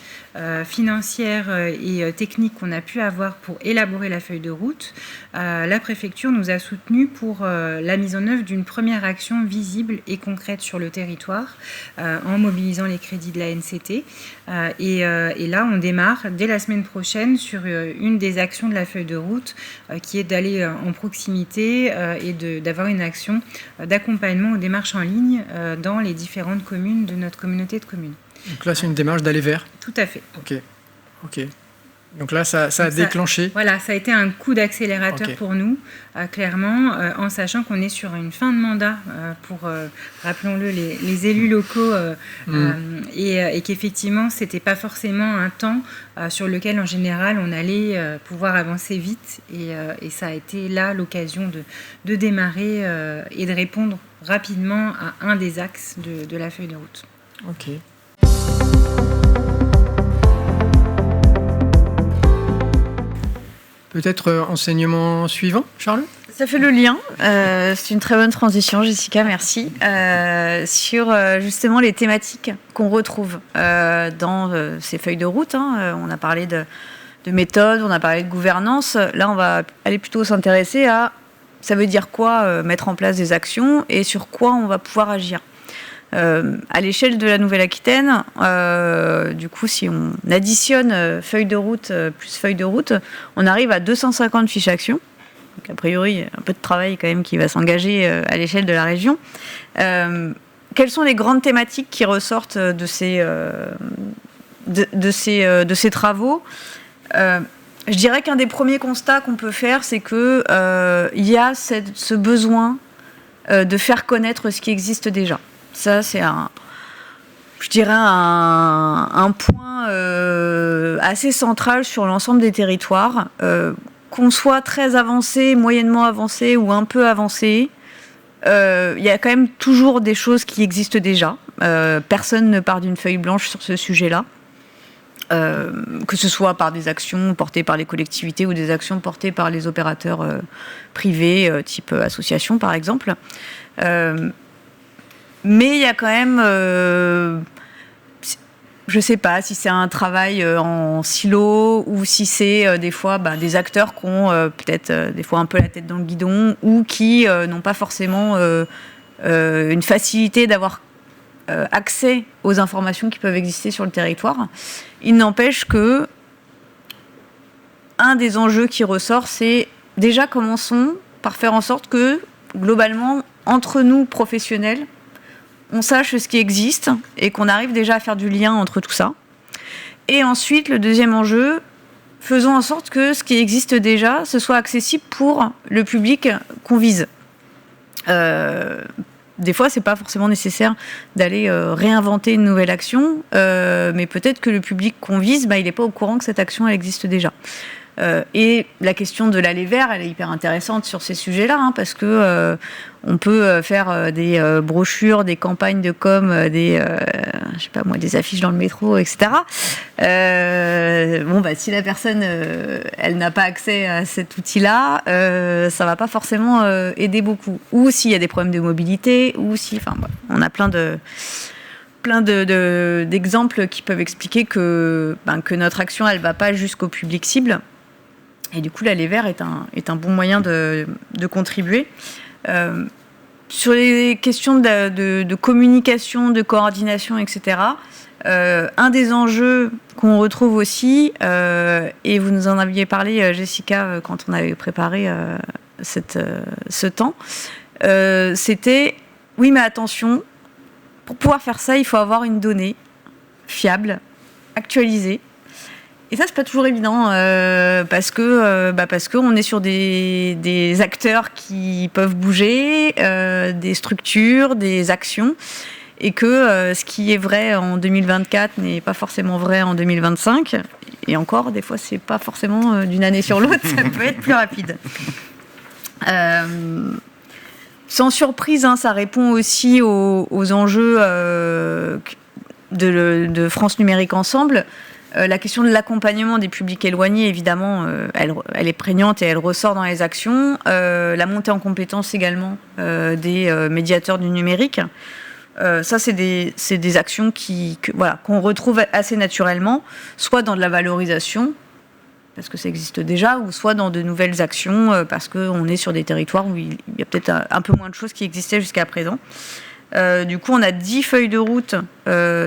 financière et technique qu'on a pu avoir pour élaborer la feuille de route, la préfecture nous a soutenus pour la mise en œuvre d'une première action visible et concrète sur le territoire, en mobilisant les crédits de la NCT. Et là, on démarre dès la semaine prochaine sur une des actions de la feuille de route, qui est d'aller en proximité et d'avoir une action d'accompagnement aux démarches en ligne dans les différentes communes de notre communauté de communes. Donc là, c'est une démarche d'aller vers. Tout à fait. Ok. Donc là, ça a déclenché. Voilà, ça a été un coup d'accélérateur pour nous, clairement, en sachant qu'on est sur une fin de mandat pour, rappelons-le, les élus locaux, et qu'effectivement, ce n'était pas forcément un temps sur lequel, en général, on allait pouvoir avancer vite. Et ça a été là l'occasion de démarrer et de répondre rapidement à un des axes de la feuille de route. Ok. Peut-être enseignement suivant, Charles ? Ça fait le lien. C'est une très bonne transition, Jessica, merci. Sur justement les thématiques qu'on retrouve dans ces feuilles de route. On a parlé de méthode, on a parlé de gouvernance. Là, on va aller plutôt s'intéresser à ça veut dire quoi mettre en place des actions et sur quoi on va pouvoir agir. À l'échelle de la Nouvelle-Aquitaine, du coup, si on additionne feuille de route plus feuille de route, on arrive à 250 fiches actions. Donc, a priori, un peu de travail quand même qui va s'engager à l'échelle de la région. Quelles sont les grandes thématiques qui ressortent de ces travaux ? Je dirais qu'un des premiers constats qu'on peut faire, c'est qu'il y a ce besoin de faire connaître ce qui existe déjà. Ça, c'est un point assez central sur l'ensemble des territoires. Qu'on soit très avancé, moyennement avancé ou un peu avancé, il y a quand même toujours des choses qui existent déjà. Personne ne part d'une feuille blanche sur ce sujet-là. Que ce soit par des actions portées par les collectivités ou des actions portées par les opérateurs privés, type association par exemple. Mais il y a quand même, je ne sais pas si c'est un travail en silo ou si c'est des fois des acteurs qui ont peut-être des fois un peu la tête dans le guidon ou qui n'ont pas forcément une facilité d'avoir accès aux informations qui peuvent exister sur le territoire. Il n'empêche que un des enjeux qui ressort, c'est déjà commençons par faire en sorte que globalement, entre nous professionnels, on sache ce qui existe et qu'on arrive déjà à faire du lien entre tout ça. Et ensuite, le deuxième enjeu, faisons en sorte que ce qui existe déjà, ce soit accessible pour le public qu'on vise. Des fois, c'est pas forcément nécessaire d'aller réinventer une nouvelle action, mais peut-être que le public qu'on vise, il n'est pas au courant que cette action elle existe déjà. Et la question de l'aller vers, elle est hyper intéressante sur ces sujets-là, parce que on peut faire des brochures, des campagnes de com, des affiches dans le métro, etc. Si la personne elle n'a pas accès à cet outil-là, ça va pas forcément aider beaucoup. Ou s'il y a des problèmes de mobilité, ou si, on a plein d'exemples qui peuvent expliquer que notre action elle va pas jusqu'au public cible. Et du coup, l'aller vers est un bon moyen de contribuer. Sur les questions de communication, de coordination, etc., un des enjeux qu'on retrouve aussi, et vous nous en aviez parlé, Jessica, quand on avait préparé ce temps, c'était, oui, mais attention, pour pouvoir faire ça, il faut avoir une donnée fiable, actualisée. Et ça, c'est pas toujours évident parce que on est sur des acteurs qui peuvent bouger, des structures, des actions, et que ce qui est vrai en 2024 n'est pas forcément vrai en 2025. Et encore, des fois, c'est pas forcément d'une année sur l'autre, ça peut être plus rapide. Sans surprise, ça répond aussi aux enjeux de France Numérique Ensemble. La question de l'accompagnement des publics éloignés, évidemment, elle est prégnante et elle ressort dans les actions. La montée en compétences également des médiateurs du numérique. Ça, c'est des actions qu'on retrouve assez naturellement, soit dans de la valorisation, parce que ça existe déjà, ou soit dans de nouvelles actions, parce qu'on est sur des territoires où il y a peut-être un peu moins de choses qui existaient jusqu'à présent. Du coup, on a 10 feuilles de route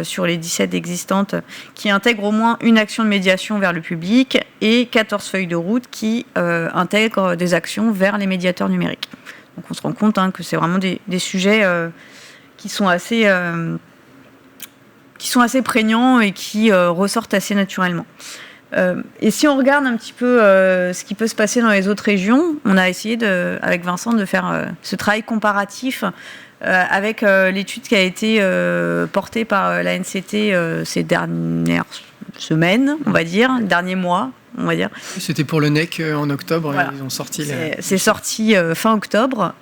sur les 17 existantes qui intègrent au moins une action de médiation vers le public et 14 feuilles de route qui intègrent des actions vers les médiateurs numériques. Donc on se rend compte que c'est vraiment des sujets qui sont assez prégnants et qui ressortent assez naturellement. Et si on regarde un petit peu ce qui peut se passer dans les autres régions, on a essayé avec Vincent de faire ce travail comparatif avec l'étude qui a été portée par l'ANCT ces dernières semaines, on va dire, derniers mois, on va dire. C'était pour le NEC en octobre, voilà. Ils ont sorti... C'est sorti fin octobre,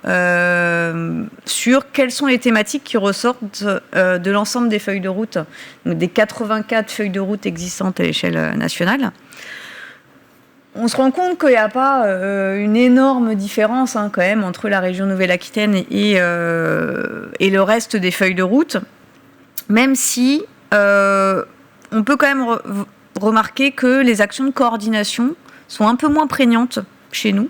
sur quelles sont les thématiques qui ressortent de l'ensemble des feuilles de route, donc des 84 feuilles de route existantes à l'échelle nationale. On se rend compte qu'il n'y a pas une énorme différence quand même entre la région Nouvelle-Aquitaine et le reste des feuilles de route, même si on peut quand même remarquer que les actions de coordination sont un peu moins prégnantes chez nous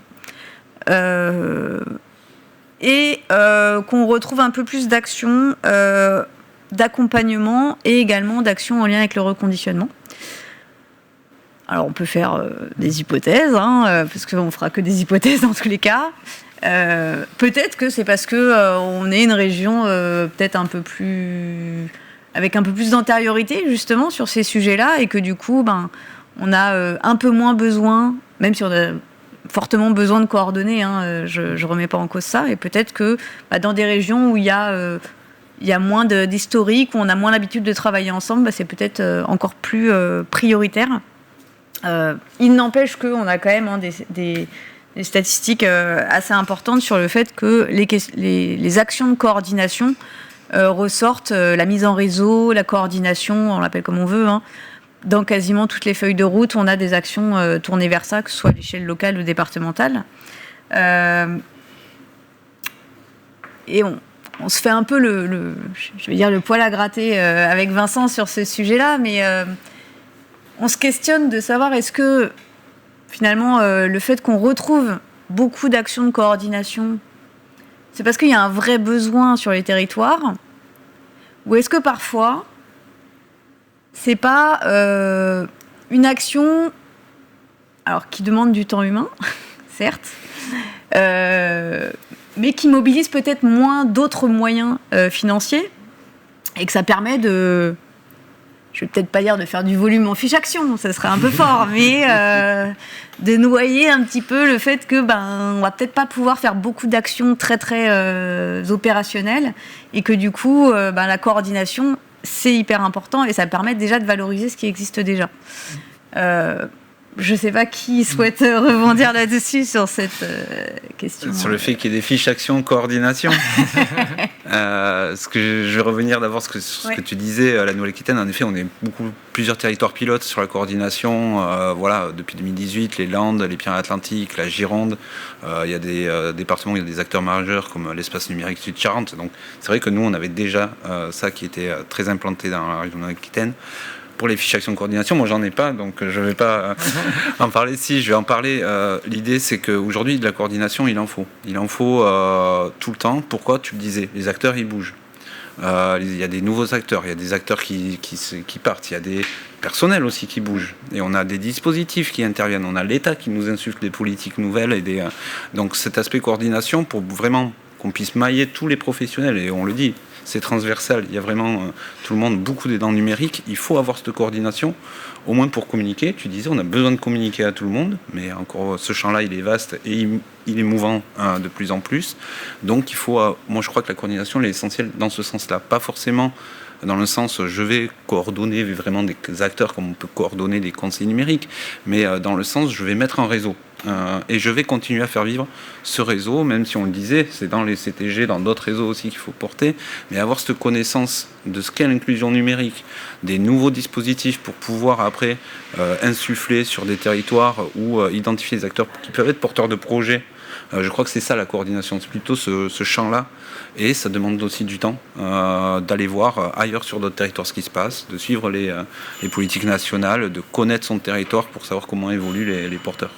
et qu'on retrouve un peu plus d'actions d'accompagnement et également d'actions en lien avec le reconditionnement. Alors, on peut faire des hypothèses, parce qu'on ne fera que des hypothèses dans tous les cas. Peut-être que c'est parce qu'on est une région peut-être avec un peu plus d'antériorité, justement, sur ces sujets-là, et que du coup, on a un peu moins besoin, même si on a fortement besoin de coordonner, je ne remets pas en cause ça, et peut-être que dans des régions où il y a moins d'historique, où on a moins l'habitude de travailler ensemble, c'est peut-être encore plus prioritaire. Il n'empêche qu'on a quand même des statistiques assez importantes sur le fait que les actions de coordination ressortent, la mise en réseau, la coordination, on l'appelle comme on veut, dans quasiment toutes les feuilles de route, on a des actions tournées vers ça, que ce soit à l'échelle locale ou départementale. Et on se fait un peu le poil à gratter avec Vincent sur ce sujet-là, mais on se questionne de savoir est-ce que finalement le fait qu'on retrouve beaucoup d'actions de coordination, c'est parce qu'il y a un vrai besoin sur les territoires, ou est-ce que parfois c'est pas une action qui demande du temps humain, certes, mais qui mobilise peut-être moins d'autres moyens financiers et que ça permet de... Je vais peut-être pas dire de faire du volume en fiche action, ça serait un peu fort, mais de noyer un petit peu le fait que on va peut-être pas pouvoir faire beaucoup d'actions très très opérationnelles et que du coup la coordination c'est hyper important et ça permet déjà de valoriser ce qui existe déjà. Je ne sais pas qui souhaite rebondir là-dessus sur cette question. Sur le fait qu'il y ait des fiches actions coordination. Je vais revenir d'abord sur ce que tu disais, la Nouvelle-Aquitaine. En effet, on est plusieurs territoires pilotes sur la coordination. Depuis 2018, les Landes, les Pyrénées-Atlantiques, la Gironde. Il y a des départements où il y a des acteurs majeurs comme l'espace numérique Sud-Charente. Donc, c'est vrai que nous, on avait déjà ça qui était très implanté dans la région Nouvelle-Aquitaine. Pour les fiches actions de coordination, moi j'en ai pas, donc je ne vais pas en parler. Si, je vais en parler. L'idée, c'est qu'aujourd'hui, de la coordination, il en faut. Il en faut tout le temps. Pourquoi ? Tu le disais, les acteurs, ils bougent. Il y a des nouveaux acteurs, il y a des acteurs qui partent, il y a des personnels aussi qui bougent. Et on a des dispositifs qui interviennent. On a l'État qui nous insuffle des politiques nouvelles. Donc cet aspect coordination, pour vraiment qu'on puisse mailler tous les professionnels, et on le dit, c'est transversal, il y a vraiment tout le monde, beaucoup d'aidants numériques, il faut avoir cette coordination, au moins pour communiquer. Tu disais, on a besoin de communiquer à tout le monde, mais encore ce champ-là, il est vaste et il est mouvant de plus en plus. Donc il faut, moi je crois que la coordination elle est essentielle dans ce sens-là, pas forcément dans le sens je vais coordonner vraiment des acteurs comme on peut coordonner des conseils numériques, mais dans le sens je vais mettre un réseau. Et je vais continuer à faire vivre ce réseau, même si on le disait, c'est dans les CTG, dans d'autres réseaux aussi qu'il faut porter, mais avoir cette connaissance de ce qu'est l'inclusion numérique, des nouveaux dispositifs pour pouvoir après insuffler sur des territoires ou identifier des acteurs qui peuvent être porteurs de projets Je crois que c'est ça la coordination, c'est plutôt ce champ-là. Et ça demande aussi du temps d'aller voir ailleurs sur d'autres territoires ce qui se passe, de suivre les politiques nationales, de connaître son territoire pour savoir comment évoluent les porteurs.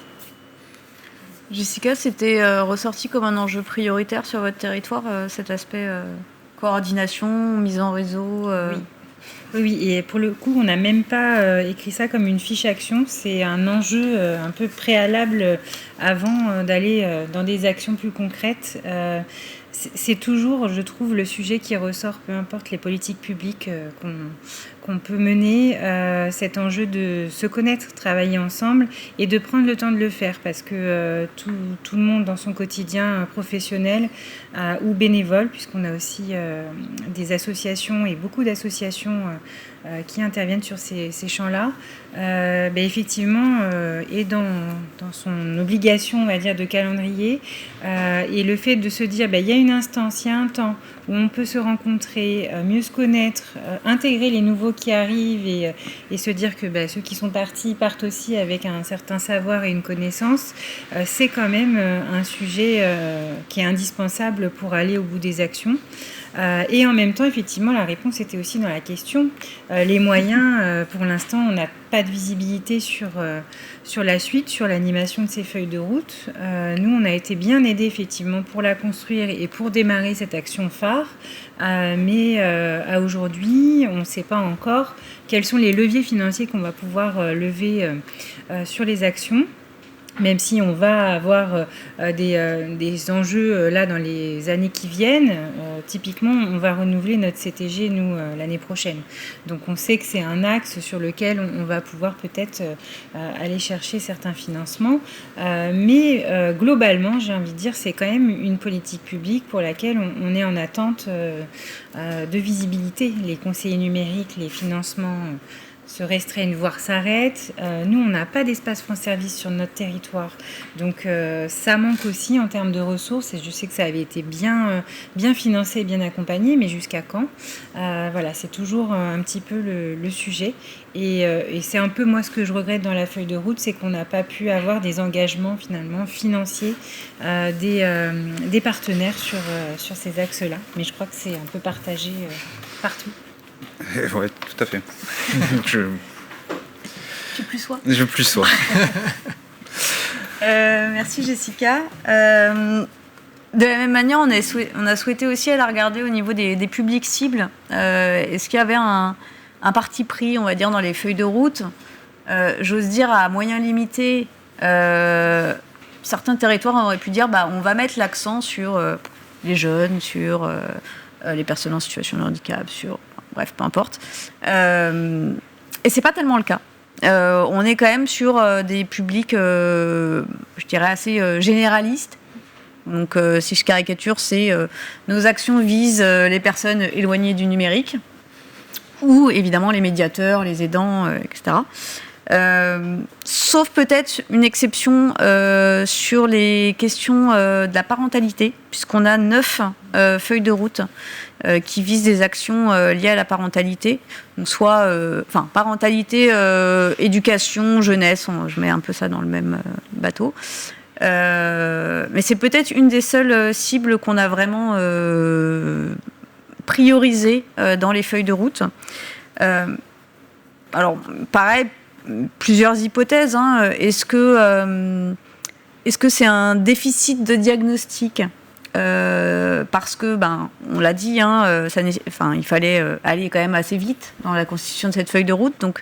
Jessica, c'était ressorti comme un enjeu prioritaire sur votre territoire, cet aspect coordination, mise en réseau Oui, et pour le coup, on n'a même pas écrit ça comme une fiche action. C'est un enjeu un peu préalable avant d'aller dans des actions plus concrètes. C'est toujours, je trouve, le sujet qui ressort, peu importe les politiques publiques qu'on peut mener, cet enjeu de se connaître, travailler ensemble et de prendre le temps de le faire parce que tout le monde dans son quotidien professionnel ou bénévole, puisqu'on a aussi des associations et beaucoup d'associations qui interviennent sur ces champs-là, effectivement est dans son obligation, on va dire, de calendrier et le fait de se dire il y a une instance, il y a un temps où on peut se rencontrer, mieux se connaître, intégrer les nouveaux qui arrivent et se dire que ceux qui sont partis partent aussi avec un certain savoir et une connaissance, c'est quand même un sujet qui est indispensable pour aller au bout des actions. Et en même temps, effectivement, la réponse était aussi dans la question. Les moyens, pour l'instant, on n'a pas de visibilité sur la suite, sur l'animation de ces feuilles de route. Nous, on a été bien aidés, effectivement, pour la construire et pour démarrer cette action phare. Mais à aujourd'hui, on ne sait pas encore quels sont les leviers financiers qu'on va pouvoir lever sur les actions. Même si on va avoir des enjeux là dans les années qui viennent, typiquement on va renouveler notre CTG nous l'année prochaine. Donc on sait que c'est un axe sur lequel on va pouvoir peut-être aller chercher certains financements. Mais globalement, j'ai envie de dire, c'est quand même une politique publique pour laquelle on est en attente de visibilité. Les conseillers numériques, les financements se restreignent, voire s'arrêtent. Nous, on n'a pas d'espace France Service sur notre territoire. Donc, ça manque aussi en termes de ressources. Et je sais que ça avait été bien financé et bien accompagné, mais jusqu'à quand ? Voilà, c'est toujours un petit peu le sujet. Et c'est un peu, moi, ce que je regrette dans la feuille de route, c'est qu'on n'a pas pu avoir des engagements, finalement, financiers des partenaires sur ces axes-là. Mais je crois que c'est un peu partagé partout. Oui, tout à fait. Tu plus sois. Je plus sois. Merci Jessica. De la même manière, on a souhaité aussi aller regarder au niveau des publics cibles. Est-ce qu'il y avait un parti pris, on va dire, dans les feuilles de route ? J'ose dire, à moyens limités, certains territoires auraient pu dire on va mettre l'accent sur les jeunes, sur les personnes en situation de handicap, bref, peu importe. Et c'est pas tellement le cas. On est quand même sur des publics, je dirais, assez généralistes. Donc, si je caricature, c'est nos actions visent les personnes éloignées du numérique ou, évidemment, les médiateurs, les aidants, etc. Sauf peut-être une exception sur les questions de la parentalité, puisqu'on a 9 feuilles de route qui visent des actions liées à la parentalité. Donc soit parentalité, éducation, jeunesse, je mets un peu ça dans le même bateau. Mais c'est peut-être une des seules cibles qu'on a vraiment priorisées dans les feuilles de route. Alors, pareil, plusieurs hypothèses. Est-ce que c'est un déficit de diagnostic parce que, on l'a dit, il fallait aller quand même assez vite dans la constitution de cette feuille de route. Donc,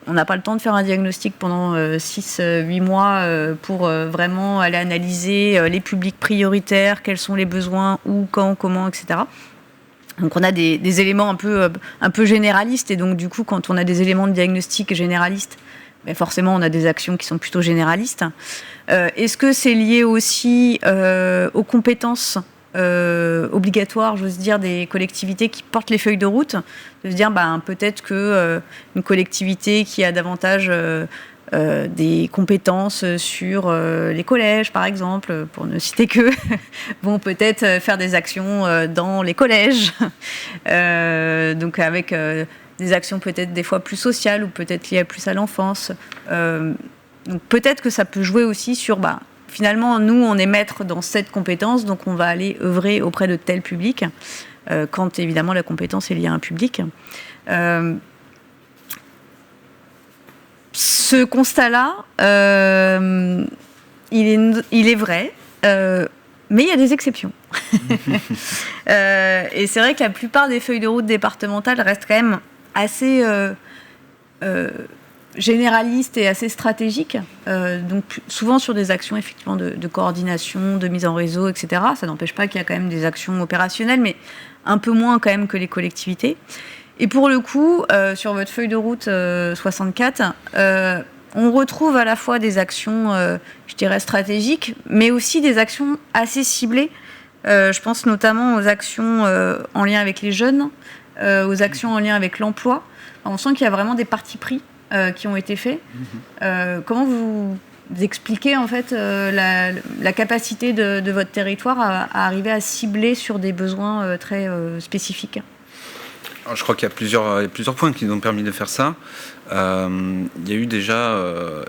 on n'a pas le temps de faire un diagnostic pendant 6-8 mois pour vraiment aller analyser les publics prioritaires, quels sont les besoins, où, quand, comment, etc. Donc on a des éléments un peu généralistes, et donc du coup quand on a des éléments de diagnostic généralistes, forcément on a des actions qui sont plutôt généralistes. Est-ce que c'est lié aussi aux compétences obligatoires, j'ose dire, des collectivités qui portent les feuilles de route, de se dire peut-être que une collectivité qui a davantage des compétences sur les collèges, par exemple, pour ne citer que, vont peut-être faire des actions dans les collèges, donc avec des actions peut-être des fois plus sociales ou peut-être liées plus à l'enfance. Donc peut-être que ça peut jouer aussi sur finalement, nous, on est maître dans cette compétence, donc on va aller œuvrer auprès de tel public, quand évidemment la compétence est liée à un public. Ce constat-là, il est vrai, mais il y a des exceptions. Et c'est vrai que la plupart des feuilles de route départementales restent quand même assez généralistes et assez stratégiques, donc souvent sur des actions effectivement de coordination, de mise en réseau, etc. Ça n'empêche pas qu'il y a quand même des actions opérationnelles, mais un peu moins quand même que les collectivités. Et pour le coup, sur votre feuille de route 64, on retrouve à la fois des actions, je dirais, stratégiques, mais aussi des actions assez ciblées. Je pense notamment aux actions en lien avec les jeunes, aux actions en lien avec l'emploi. On sent qu'il y a vraiment des partis pris qui ont été faits. Comment vous expliquez en fait la capacité de votre territoire à arriver à cibler sur des besoins très spécifiques ? Alors, je crois qu'il y a plusieurs points qui nous ont permis de faire ça. Il y a eu déjà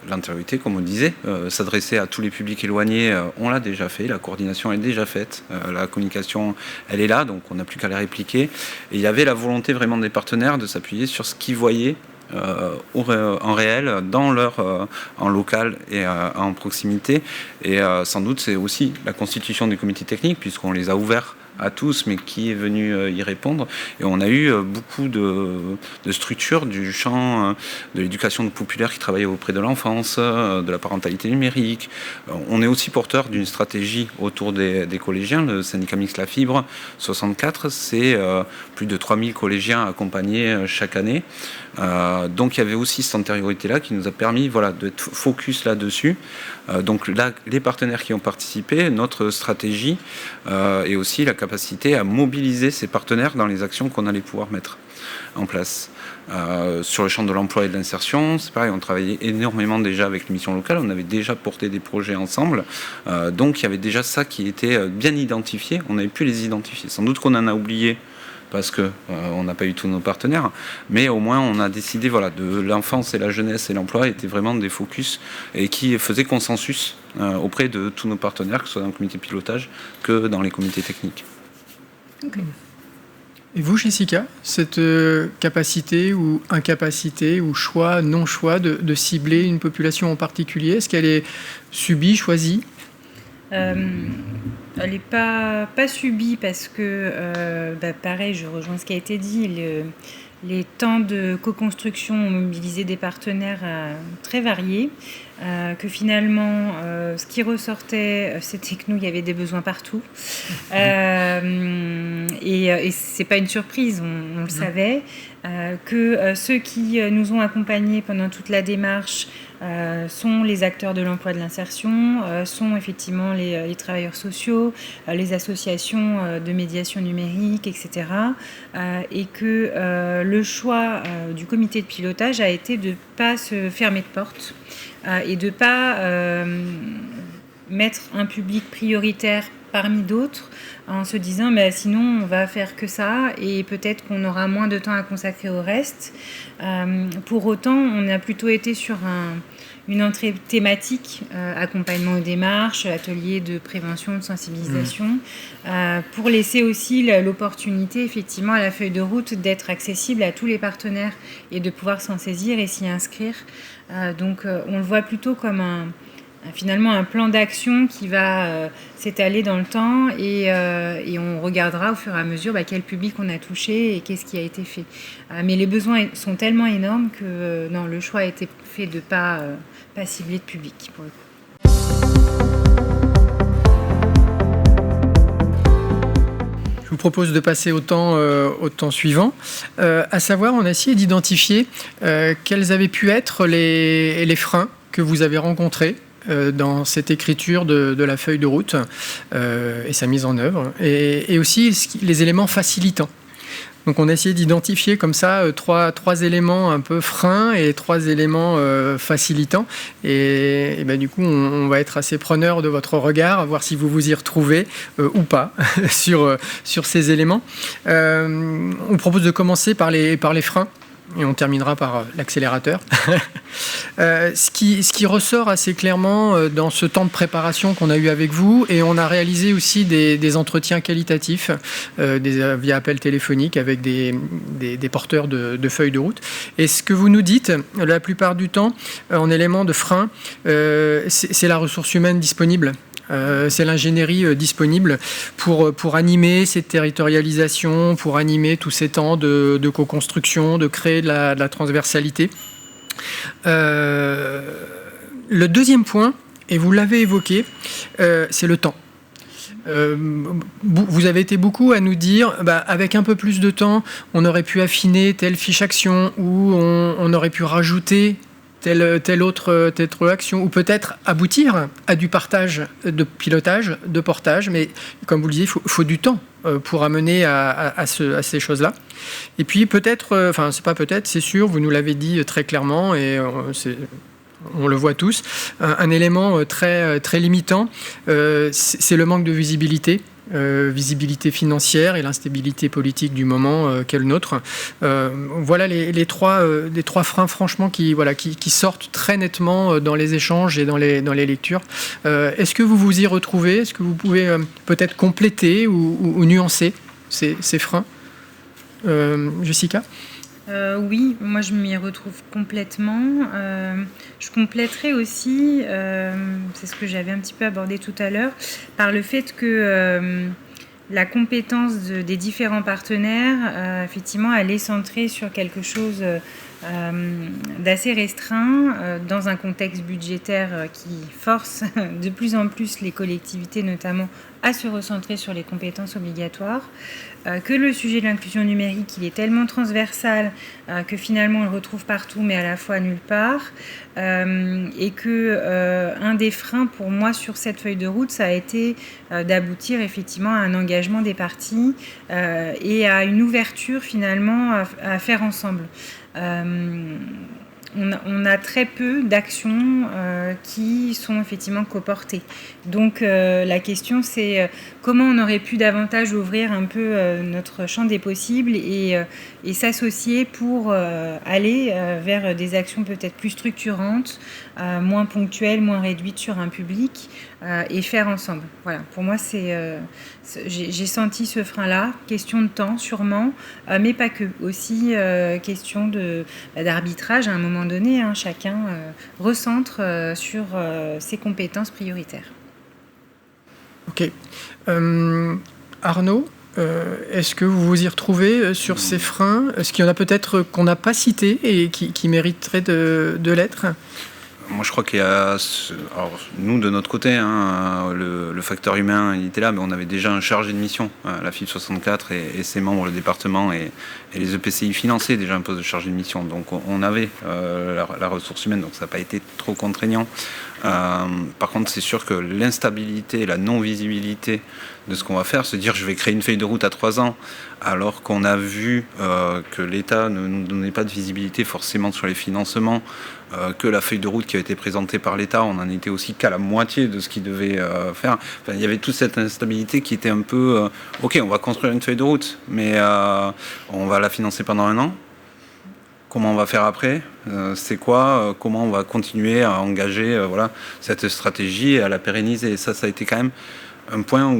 l'antériorité, comme on disait, s'adresser à tous les publics éloignés, on l'a déjà fait, la coordination est déjà faite, la communication, elle est là, donc on n'a plus qu'à la répliquer. Et il y avait la volonté vraiment des partenaires de s'appuyer sur ce qu'ils voyaient en réel, en local et en proximité. Et sans doute, c'est aussi la constitution des comités techniques, puisqu'on les a ouverts à tous, mais qui est venu y répondre. Et on a eu beaucoup de structures du champ de l'éducation populaire qui travaillent auprès de l'enfance, de la parentalité numérique. On est aussi porteur d'une stratégie autour des collégiens. Le syndicat mixte La Fibre 64, c'est plus de 3000 collégiens accompagnés chaque année. Donc il y avait aussi cette antériorité-là qui nous a permis d'être focus là-dessus. Donc là, les partenaires qui ont participé, notre stratégie et aussi la capacité à mobiliser ces partenaires dans les actions qu'on allait pouvoir mettre en place. Sur le champ de l'emploi et de l'insertion, c'est pareil, on travaillait énormément déjà avec les missions locales, on avait déjà porté des projets ensemble, donc il y avait déjà ça qui était bien identifié, on avait pu les identifier. Sans doute qu'on en a oublié parce qu'on n'a pas eu tous nos partenaires, mais au moins on a décidé de l'enfance et la jeunesse et l'emploi étaient vraiment des focus et qui faisaient consensus auprès de tous nos partenaires, que ce soit dans le comité de pilotage que dans les comités techniques. Okay. Et vous, Jessica, cette capacité ou incapacité ou choix, non-choix de cibler une population en particulier, est-ce qu'elle est subie, choisie ? Elle n'est pas subie parce que, pareil, je rejoins ce qui a été dit, les temps de co-construction ont mobilisé des partenaires très variés, que finalement, ce qui ressortait, c'était que nous, il y avait des besoins partout. Et c'est pas une surprise, on le savait, que ceux qui nous ont accompagnés pendant toute la démarche sont les acteurs de l'emploi et de l'insertion, sont effectivement les travailleurs sociaux, les associations de médiation numérique, etc. Et que le choix du comité de pilotage a été de ne pas se fermer de porte et de ne pas mettre un public prioritaire parmi d'autres en se disant sinon on va faire que ça et peut-être qu'on aura moins de temps à consacrer au reste. Pour autant, on a plutôt été sur une entrée thématique, accompagnement aux démarches, atelier de prévention, de sensibilisation, pour laisser aussi l'opportunité effectivement à la feuille de route d'être accessible à tous les partenaires et de pouvoir s'en saisir et s'y inscrire. Donc on le voit plutôt comme finalement un plan d'action qui va s'étaler dans le temps et on regardera au fur et à mesure quel public on a touché et qu'est-ce qui a été fait. Mais les besoins sont tellement énormes que non, le choix a été fait de pas cibler de public pour le coup. Je vous propose de passer au temps suivant, à savoir on a essayé d'identifier quels avaient pu être les freins que vous avez rencontrés dans cette écriture de la feuille de route et sa mise en œuvre, et aussi les éléments facilitants. Donc on a essayé d'identifier comme ça trois éléments un peu freins et 3 éléments facilitants. Et du coup, on va être assez preneur de votre regard, à voir si vous vous y retrouvez ou pas sur ces éléments. On propose de commencer par les freins. et on terminera par l'accélérateur. Ce qui ressort assez clairement dans ce temps de préparation qu'on a eu avec vous, et on a réalisé aussi des entretiens qualitatifs via appel téléphonique avec des porteurs de feuilles de route. Et ce que vous nous dites, la plupart du temps, en élément de frein, c'est la ressource humaine disponible. C'est l'ingénierie disponible pour animer cette territorialisation, pour animer tous ces temps de co-construction, de créer de la transversalité. Le deuxième point, et vous l'avez évoqué, c'est le temps. Vous avez été beaucoup à nous dire, avec un peu plus de temps, on aurait pu affiner telle fiche action, ou on aurait pu rajouter telle autre action, ou peut-être aboutir à du partage de pilotage, de portage, mais comme vous le disiez, il faut du temps pour amener à ces choses-là. Et puis peut-être, c'est sûr, vous nous l'avez dit très clairement, et on le voit tous, un élément très, très limitant, c'est le manque de visibilité. Visibilité financière et l'instabilité politique du moment qu'est le nôtre. Voilà les trois freins, franchement, qui sortent très nettement dans les échanges et dans les lectures. Est-ce que vous vous y retrouvez ? Est-ce que vous pouvez peut-être compléter ou nuancer ces freins ? Jessica ? Oui, moi je m'y retrouve complètement. Je compléterai aussi, c'est ce que j'avais un petit peu abordé tout à l'heure, par le fait que la compétence des différents partenaires, effectivement, elle est centrée sur quelque chose d'assez restreint dans un contexte budgétaire qui force de plus en plus les collectivités notamment à se recentrer sur les compétences obligatoires, que le sujet de l'inclusion numérique il est tellement transversal que finalement on le retrouve partout mais à la fois nulle part, et que un des freins pour moi sur cette feuille de route ça a été d'aboutir effectivement à un engagement des parties et à une ouverture finalement à faire ensemble. On a très peu d'actions qui sont effectivement coportées. Donc la question c'est comment on aurait pu davantage ouvrir un peu notre champ des possibles et s'associer pour aller vers des actions peut-être plus structurantes, moins ponctuelles, moins réduites sur un public et faire ensemble. Voilà, pour moi j'ai senti ce frein-là, question de temps sûrement, mais pas que, aussi question d'arbitrage à un moment donné, hein, chacun recentre sur ses compétences prioritaires. Ok. Arnaud, est-ce que vous vous y retrouvez sur ces freins ? Est-ce qu'il y en a peut-être qu'on n'a pas cités et qui mériteraient de l'être ? Moi, je crois qu'il y a, alors, nous de notre côté, hein, le facteur humain, il était là, mais on avait déjà un chargé de mission, la FIP 64 et ses membres, le département et les EPCI finançaient déjà un poste de chargé de mission. Donc, on avait la ressource humaine, donc ça n'a pas été trop contraignant. Par contre, c'est sûr que l'instabilité et la non-visibilité de ce qu'on va faire, se dire je vais créer une feuille de route à 3 ans, alors qu'on a vu que l'État ne nous donnait pas de visibilité forcément sur les financements, que la feuille de route qui a été présentée par l'État, on n'en était aussi qu'à la moitié de ce qu'il devait faire. Enfin, il y avait toute cette instabilité qui était un peu ok, on va construire une feuille de route, mais on va la financer pendant 1 an. Comment on va faire après ? C'est quoi ? Comment on va continuer à engager cette stratégie et à la pérenniser ? Et ça a été quand même un point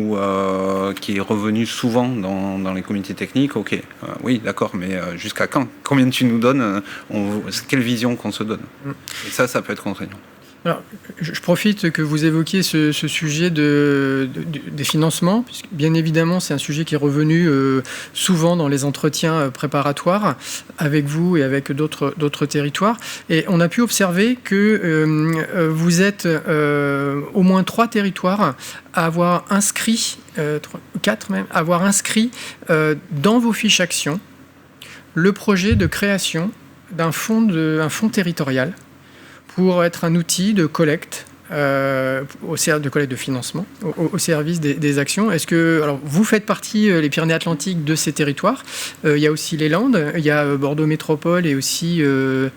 qui est revenu souvent dans les comités techniques. Ok, oui, d'accord, mais jusqu'à quand ? Combien tu nous donnes ? Quelle vision qu'on se donne ? Et ça peut être contraignant. Alors, je profite que vous évoquiez ce sujet des financements, puisque bien évidemment c'est un sujet qui est revenu souvent dans les entretiens préparatoires avec vous et avec d'autres territoires. Et on a pu observer que vous êtes au moins 3 territoires à avoir inscrit, 4 même, à avoir inscrit dans vos fiches actions le projet de création d'un fonds territorial pour être un outil de collecte, de collecte de financement au service des actions. Est-ce que, alors, vous faites partie, les Pyrénées-Atlantiques, de ces territoires. Il y a aussi les Landes, il y a Bordeaux Métropole et aussi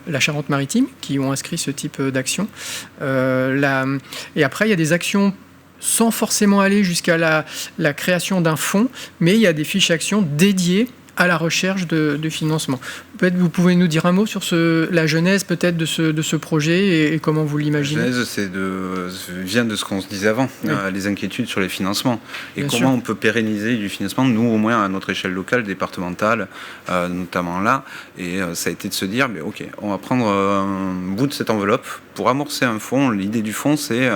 la Charente-Maritime qui ont inscrit ce type d'action. Et après, il y a des actions sans forcément aller jusqu'à la création d'un fonds, mais il y a des fiches actions dédiées à la recherche de financement. Peut-être vous pouvez nous dire un mot sur la genèse peut-être de ce projet et comment vous l'imaginez. La genèse vient de ce qu'on se disait avant, oui. Les inquiétudes sur les financements et Bien comment sûr. on peut pérenniser du financement, nous au moins à notre échelle locale, départementale, notamment là. Et ça a été de se dire, mais ok, on va prendre un bout de cette enveloppe pour amorcer un fonds. L'idée du fonds, c'est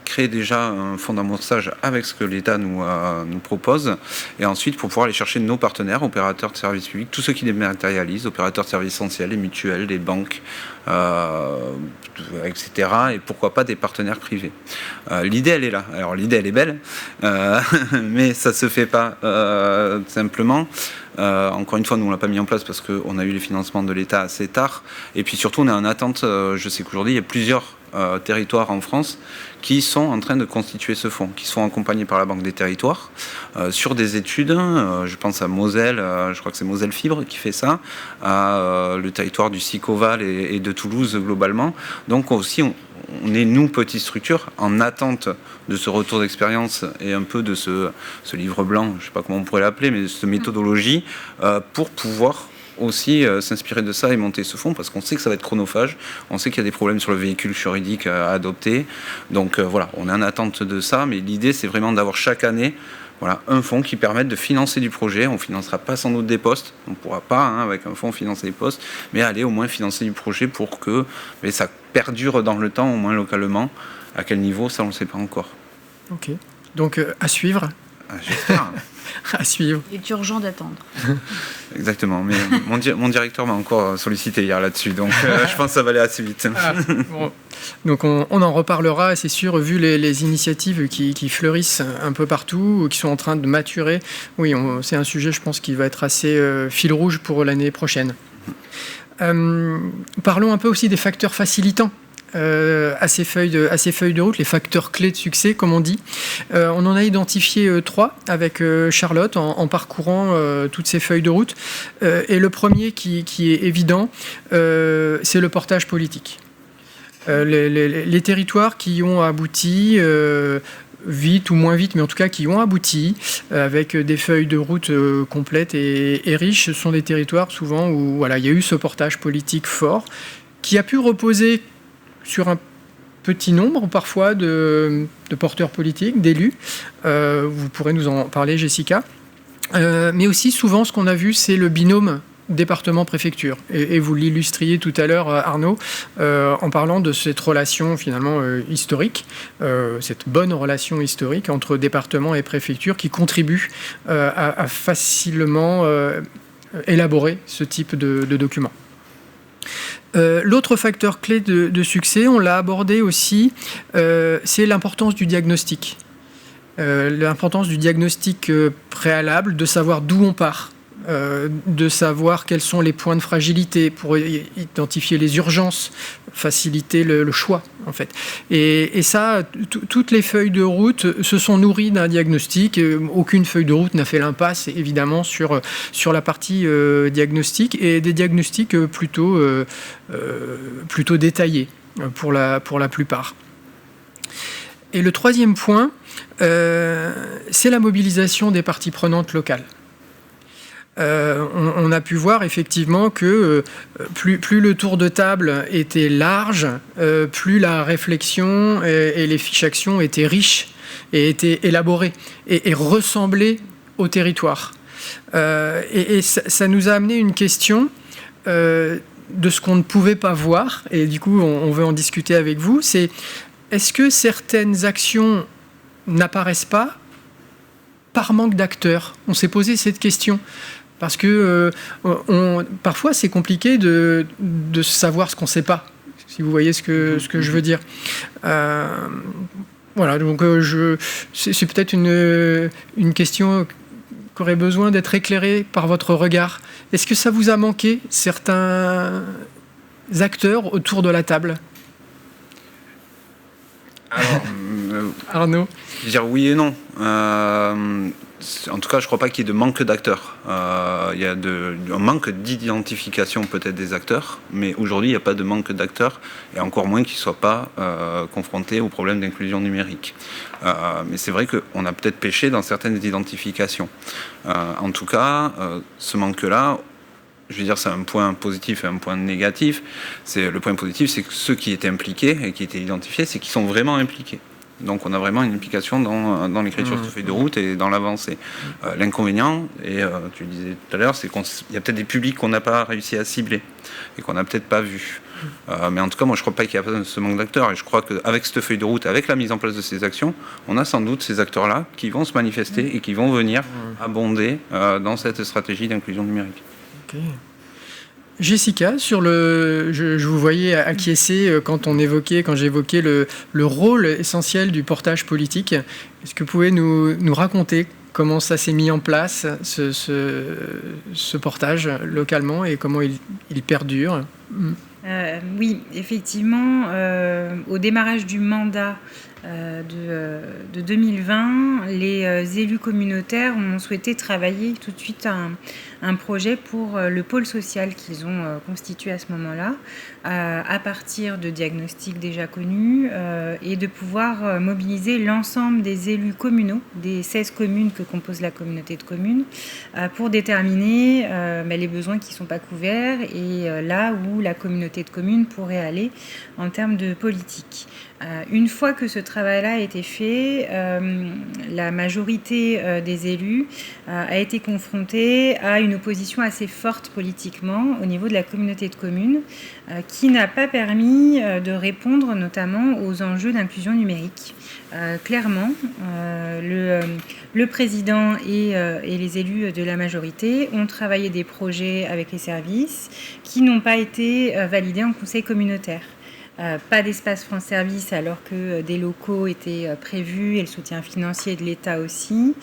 créer déjà un fonds d'amorçage avec ce que l'État nous propose, et ensuite pour pouvoir aller chercher nos partenaires, opérateurs de services publics, tous ceux qui les matérialisent, opérateurs de services essentiels, les mutuelles, les banques, etc. Et pourquoi pas des partenaires privés. L'idée, elle est là. Alors l'idée, elle est belle, mais ça se fait pas simplement. Encore une fois, nous on l'a pas mis en place parce qu'on a eu les financements de l'État assez tard, et puis surtout on est en attente. Je sais qu'aujourd'hui il y a plusieurs territoires en France qui sont en train de constituer ce fonds, qui sont accompagnés par la Banque des Territoires sur des études. Je pense à Moselle, je crois que c'est Moselle Fibre qui fait ça, à le territoire du Sicoval et de Toulouse globalement. Donc aussi on est, nous, petite structure, en attente de ce retour d'expérience et un peu de ce livre blanc, je ne sais pas comment on pourrait l'appeler, mais de cette méthodologie pour pouvoir aussi s'inspirer de ça et monter ce fonds, parce qu'on sait que ça va être chronophage, on sait qu'il y a des problèmes sur le véhicule juridique à adopter. Donc voilà, on est en attente de ça, mais l'idée c'est vraiment d'avoir chaque année un fonds qui permette de financer du projet. On ne financera pas sans doute des postes, on ne pourra pas avec un fonds financer des postes, mais aller au moins financer du projet pour que ça perdure dans le temps, au moins localement. À quel niveau, ça on ne le sait pas encore. Ok, donc à suivre. J'espère. À suivre. Il est urgent d'attendre. Exactement, mais mon directeur m'a encore sollicité hier là-dessus, donc je pense que ça va aller assez vite. Bon. Donc on en reparlera, c'est sûr, vu les initiatives qui fleurissent un peu partout, qui sont en train de maturer. Oui, c'est un sujet, je pense, qui va être assez fil rouge pour l'année prochaine. Parlons un peu aussi des facteurs facilitants à ces feuilles de route, les facteurs clés de succès, comme on dit. On en a identifié 3 avec Charlotte en parcourant toutes ces feuilles de route. Et le premier qui est évident, c'est le portage politique. Les territoires qui ont abouti, vite ou moins vite, mais en tout cas qui ont abouti, avec des feuilles de route complètes et riches, ce sont des territoires souvent où il y a eu ce portage politique fort, qui a pu reposer sur un petit nombre parfois de porteurs politiques, d'élus. Vous pourrez nous en parler, Jessica. Mais aussi souvent ce qu'on a vu, c'est le binôme département-préfecture. Et vous l'illustriez tout à l'heure, Arnaud, en parlant de cette relation finalement historique, cette bonne relation historique entre département et préfecture qui contribue à facilement élaborer ce type de document. L'autre facteur clé de succès, on l'a abordé aussi, c'est l'importance du diagnostic. L'importance du diagnostic préalable, de savoir d'où on part, de savoir quels sont les points de fragilité pour identifier les urgences, faciliter le choix en fait. Et ça, toutes les feuilles de route se sont nourries d'un diagnostic. Aucune feuille de route n'a fait l'impasse évidemment sur la partie diagnostic, et des diagnostics plutôt détaillés pour la plupart. Et le troisième point, c'est la mobilisation des parties prenantes locales. On a pu voir effectivement que plus le tour de table était large, plus la réflexion et les fiches actions étaient riches et étaient élaborées et ressemblaient au territoire. Et ça nous a amené une question de ce qu'on ne pouvait pas voir, et du coup on veut en discuter avec vous, c'est: est-ce que certaines actions n'apparaissent pas par manque d'acteurs? On s'est posé cette question. Parce que parfois, c'est compliqué de savoir ce qu'on ne sait pas, si vous voyez ce que je veux dire. Voilà, donc c'est peut-être une question qui aurait besoin d'être éclairée par votre regard. Est-ce que ça vous a manqué, certains acteurs autour de la table? Alors, Arnaud? je veux dire oui et non. en tout cas, je ne crois pas qu'il y ait de manque d'acteurs. Il y a un manque d'identification peut-être des acteurs, mais aujourd'hui, il n'y a pas de manque d'acteurs, et encore moins qu'ils ne soient pas confrontés aux problèmes d'inclusion numérique. Mais c'est vrai qu'on a peut-être péché dans certaines identifications. En tout cas, ce manque-là, je veux dire, c'est un point positif et un point négatif. Le point positif, c'est que ceux qui étaient impliqués et qui étaient identifiés, c'est qu'ils sont vraiment impliqués. Donc on a vraiment une implication dans l'écriture de cette feuille de route et dans l'avancée. L'inconvénient, et tu le disais tout à l'heure, c'est qu'il y a peut-être des publics qu'on n'a pas réussi à cibler et qu'on n'a peut-être pas vus. Mais en tout cas, moi je ne crois pas qu'il y a ce manque d'acteurs, et je crois qu'avec cette feuille de route, avec la mise en place de ces actions, on a sans doute ces acteurs-là qui vont se manifester et qui vont venir abonder dans cette stratégie d'inclusion numérique. Okay. Jessica, je vous voyais acquiescer quand j'évoquais le rôle essentiel du portage politique. Est-ce que vous pouvez nous raconter comment ça s'est mis en place, ce portage localement, et comment il perdure ? Oui, effectivement, au démarrage du mandat de 2020, les élus communautaires ont souhaité travailler tout de suite un projet pour le pôle social qu'ils ont constitué à ce moment-là, à partir de diagnostics déjà connus, et de pouvoir mobiliser l'ensemble des élus communaux, des 16 communes que compose la communauté de communes, pour déterminer les besoins qui ne sont pas couverts et là où la communauté de communes pourrait aller en termes de politique. Une fois que ce travail-là a été fait, la majorité des élus a été confrontée à une opposition assez forte politiquement au niveau de la communauté de communes, qui n'a pas permis de répondre notamment aux enjeux d'inclusion numérique. Clairement, le président et les élus de la majorité ont travaillé des projets avec les services qui n'ont pas été validés en conseil communautaire. Pas d'espace France Service alors que des locaux étaient prévus et le soutien financier de l'État aussi,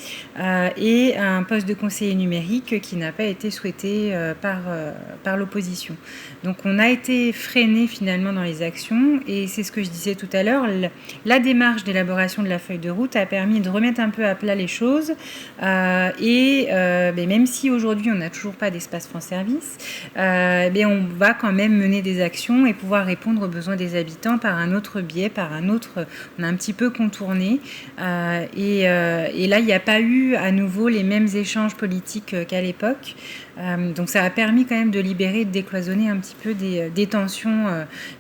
et un poste de conseiller numérique qui n'a pas été souhaité par l'opposition. Donc on a été freiné finalement dans les actions, et c'est ce que je disais tout à l'heure, la démarche d'élaboration de la feuille de route a permis de remettre un peu à plat les choses, et même si aujourd'hui on n'a toujours pas d'espace France Service, on va quand même mener des actions et pouvoir répondre aux besoins des habitants par un autre biais, on a un petit peu contourné, et là il n'y a pas eu à nouveau les mêmes échanges politiques qu'à l'époque, donc ça a permis quand même de libérer, de décloisonner un petit peu des tensions,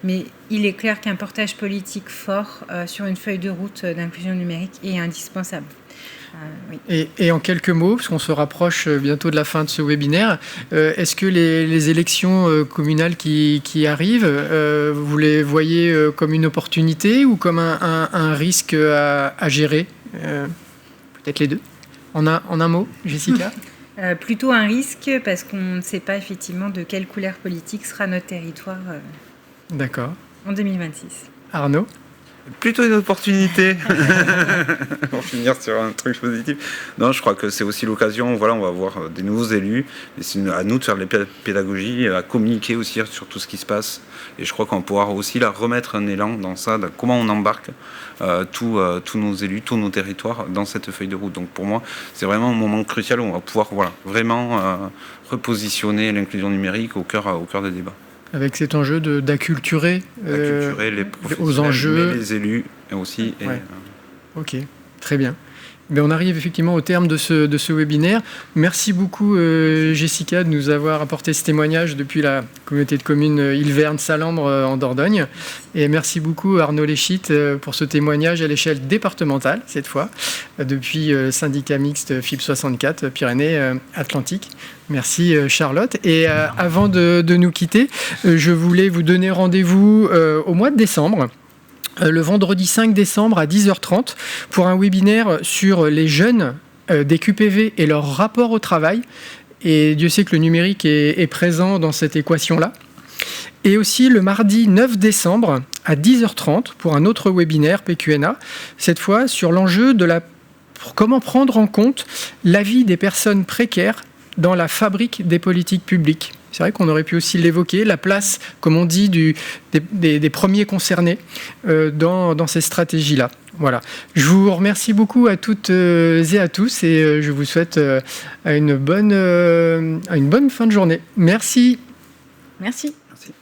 mais il est clair qu'un portage politique fort sur une feuille de route d'inclusion numérique est indispensable. Oui. Et en quelques mots, parce qu'on se rapproche bientôt de la fin de ce webinaire, est-ce que les élections communales qui arrivent, vous les voyez comme une opportunité ou comme un risque à gérer ? Peut-être les deux. En un mot, Jessica ? Plutôt un risque, parce qu'on ne sait pas effectivement de quelle couleur politique sera notre territoire D'accord. En 2026. Arnaud ? Plutôt une opportunité pour finir sur un truc positif. Non, je crois que c'est aussi l'occasion, on va avoir des nouveaux élus, et c'est à nous de faire de la pédagogie, à communiquer aussi sur tout ce qui se passe, et je crois qu'on pourra aussi remettre un élan dans ça, dans comment on embarque tous nos élus, tous nos territoires dans cette feuille de route. Donc pour moi, c'est vraiment un moment crucial où on va pouvoir vraiment repositionner l'inclusion numérique au cœur des débats. Avec cet enjeu d'acculturer les aux enjeux, les élus aussi. Ouais. Ok, très bien. On arrive effectivement au terme de ce webinaire. Merci beaucoup Jessica de nous avoir apporté ce témoignage depuis la communauté de communes Ilverne-Salambre en Dordogne. Et merci beaucoup Arnaud Léchit pour ce témoignage à l'échelle départementale, cette fois, depuis syndicat mixte FIP 64 Pyrénées-Atlantiques. Merci Charlotte. Et avant de nous quitter, je voulais vous donner rendez-vous au mois de décembre. Le vendredi 5 décembre à 10h30 pour un webinaire sur les jeunes des QPV et leur rapport au travail. Et Dieu sait que le numérique est présent dans cette équation-là. Et aussi le mardi 9 décembre à 10h30 pour un autre webinaire PQNA, cette fois sur l'enjeu de comment prendre en compte l'avis des personnes précaires dans la fabrique des politiques publiques. C'est vrai qu'on aurait pu aussi l'évoquer, la place, comme on dit, des premiers concernés dans ces stratégies-là. Voilà. Je vous remercie beaucoup à toutes et à tous et je vous souhaite une bonne fin de journée. Merci. Merci. Merci.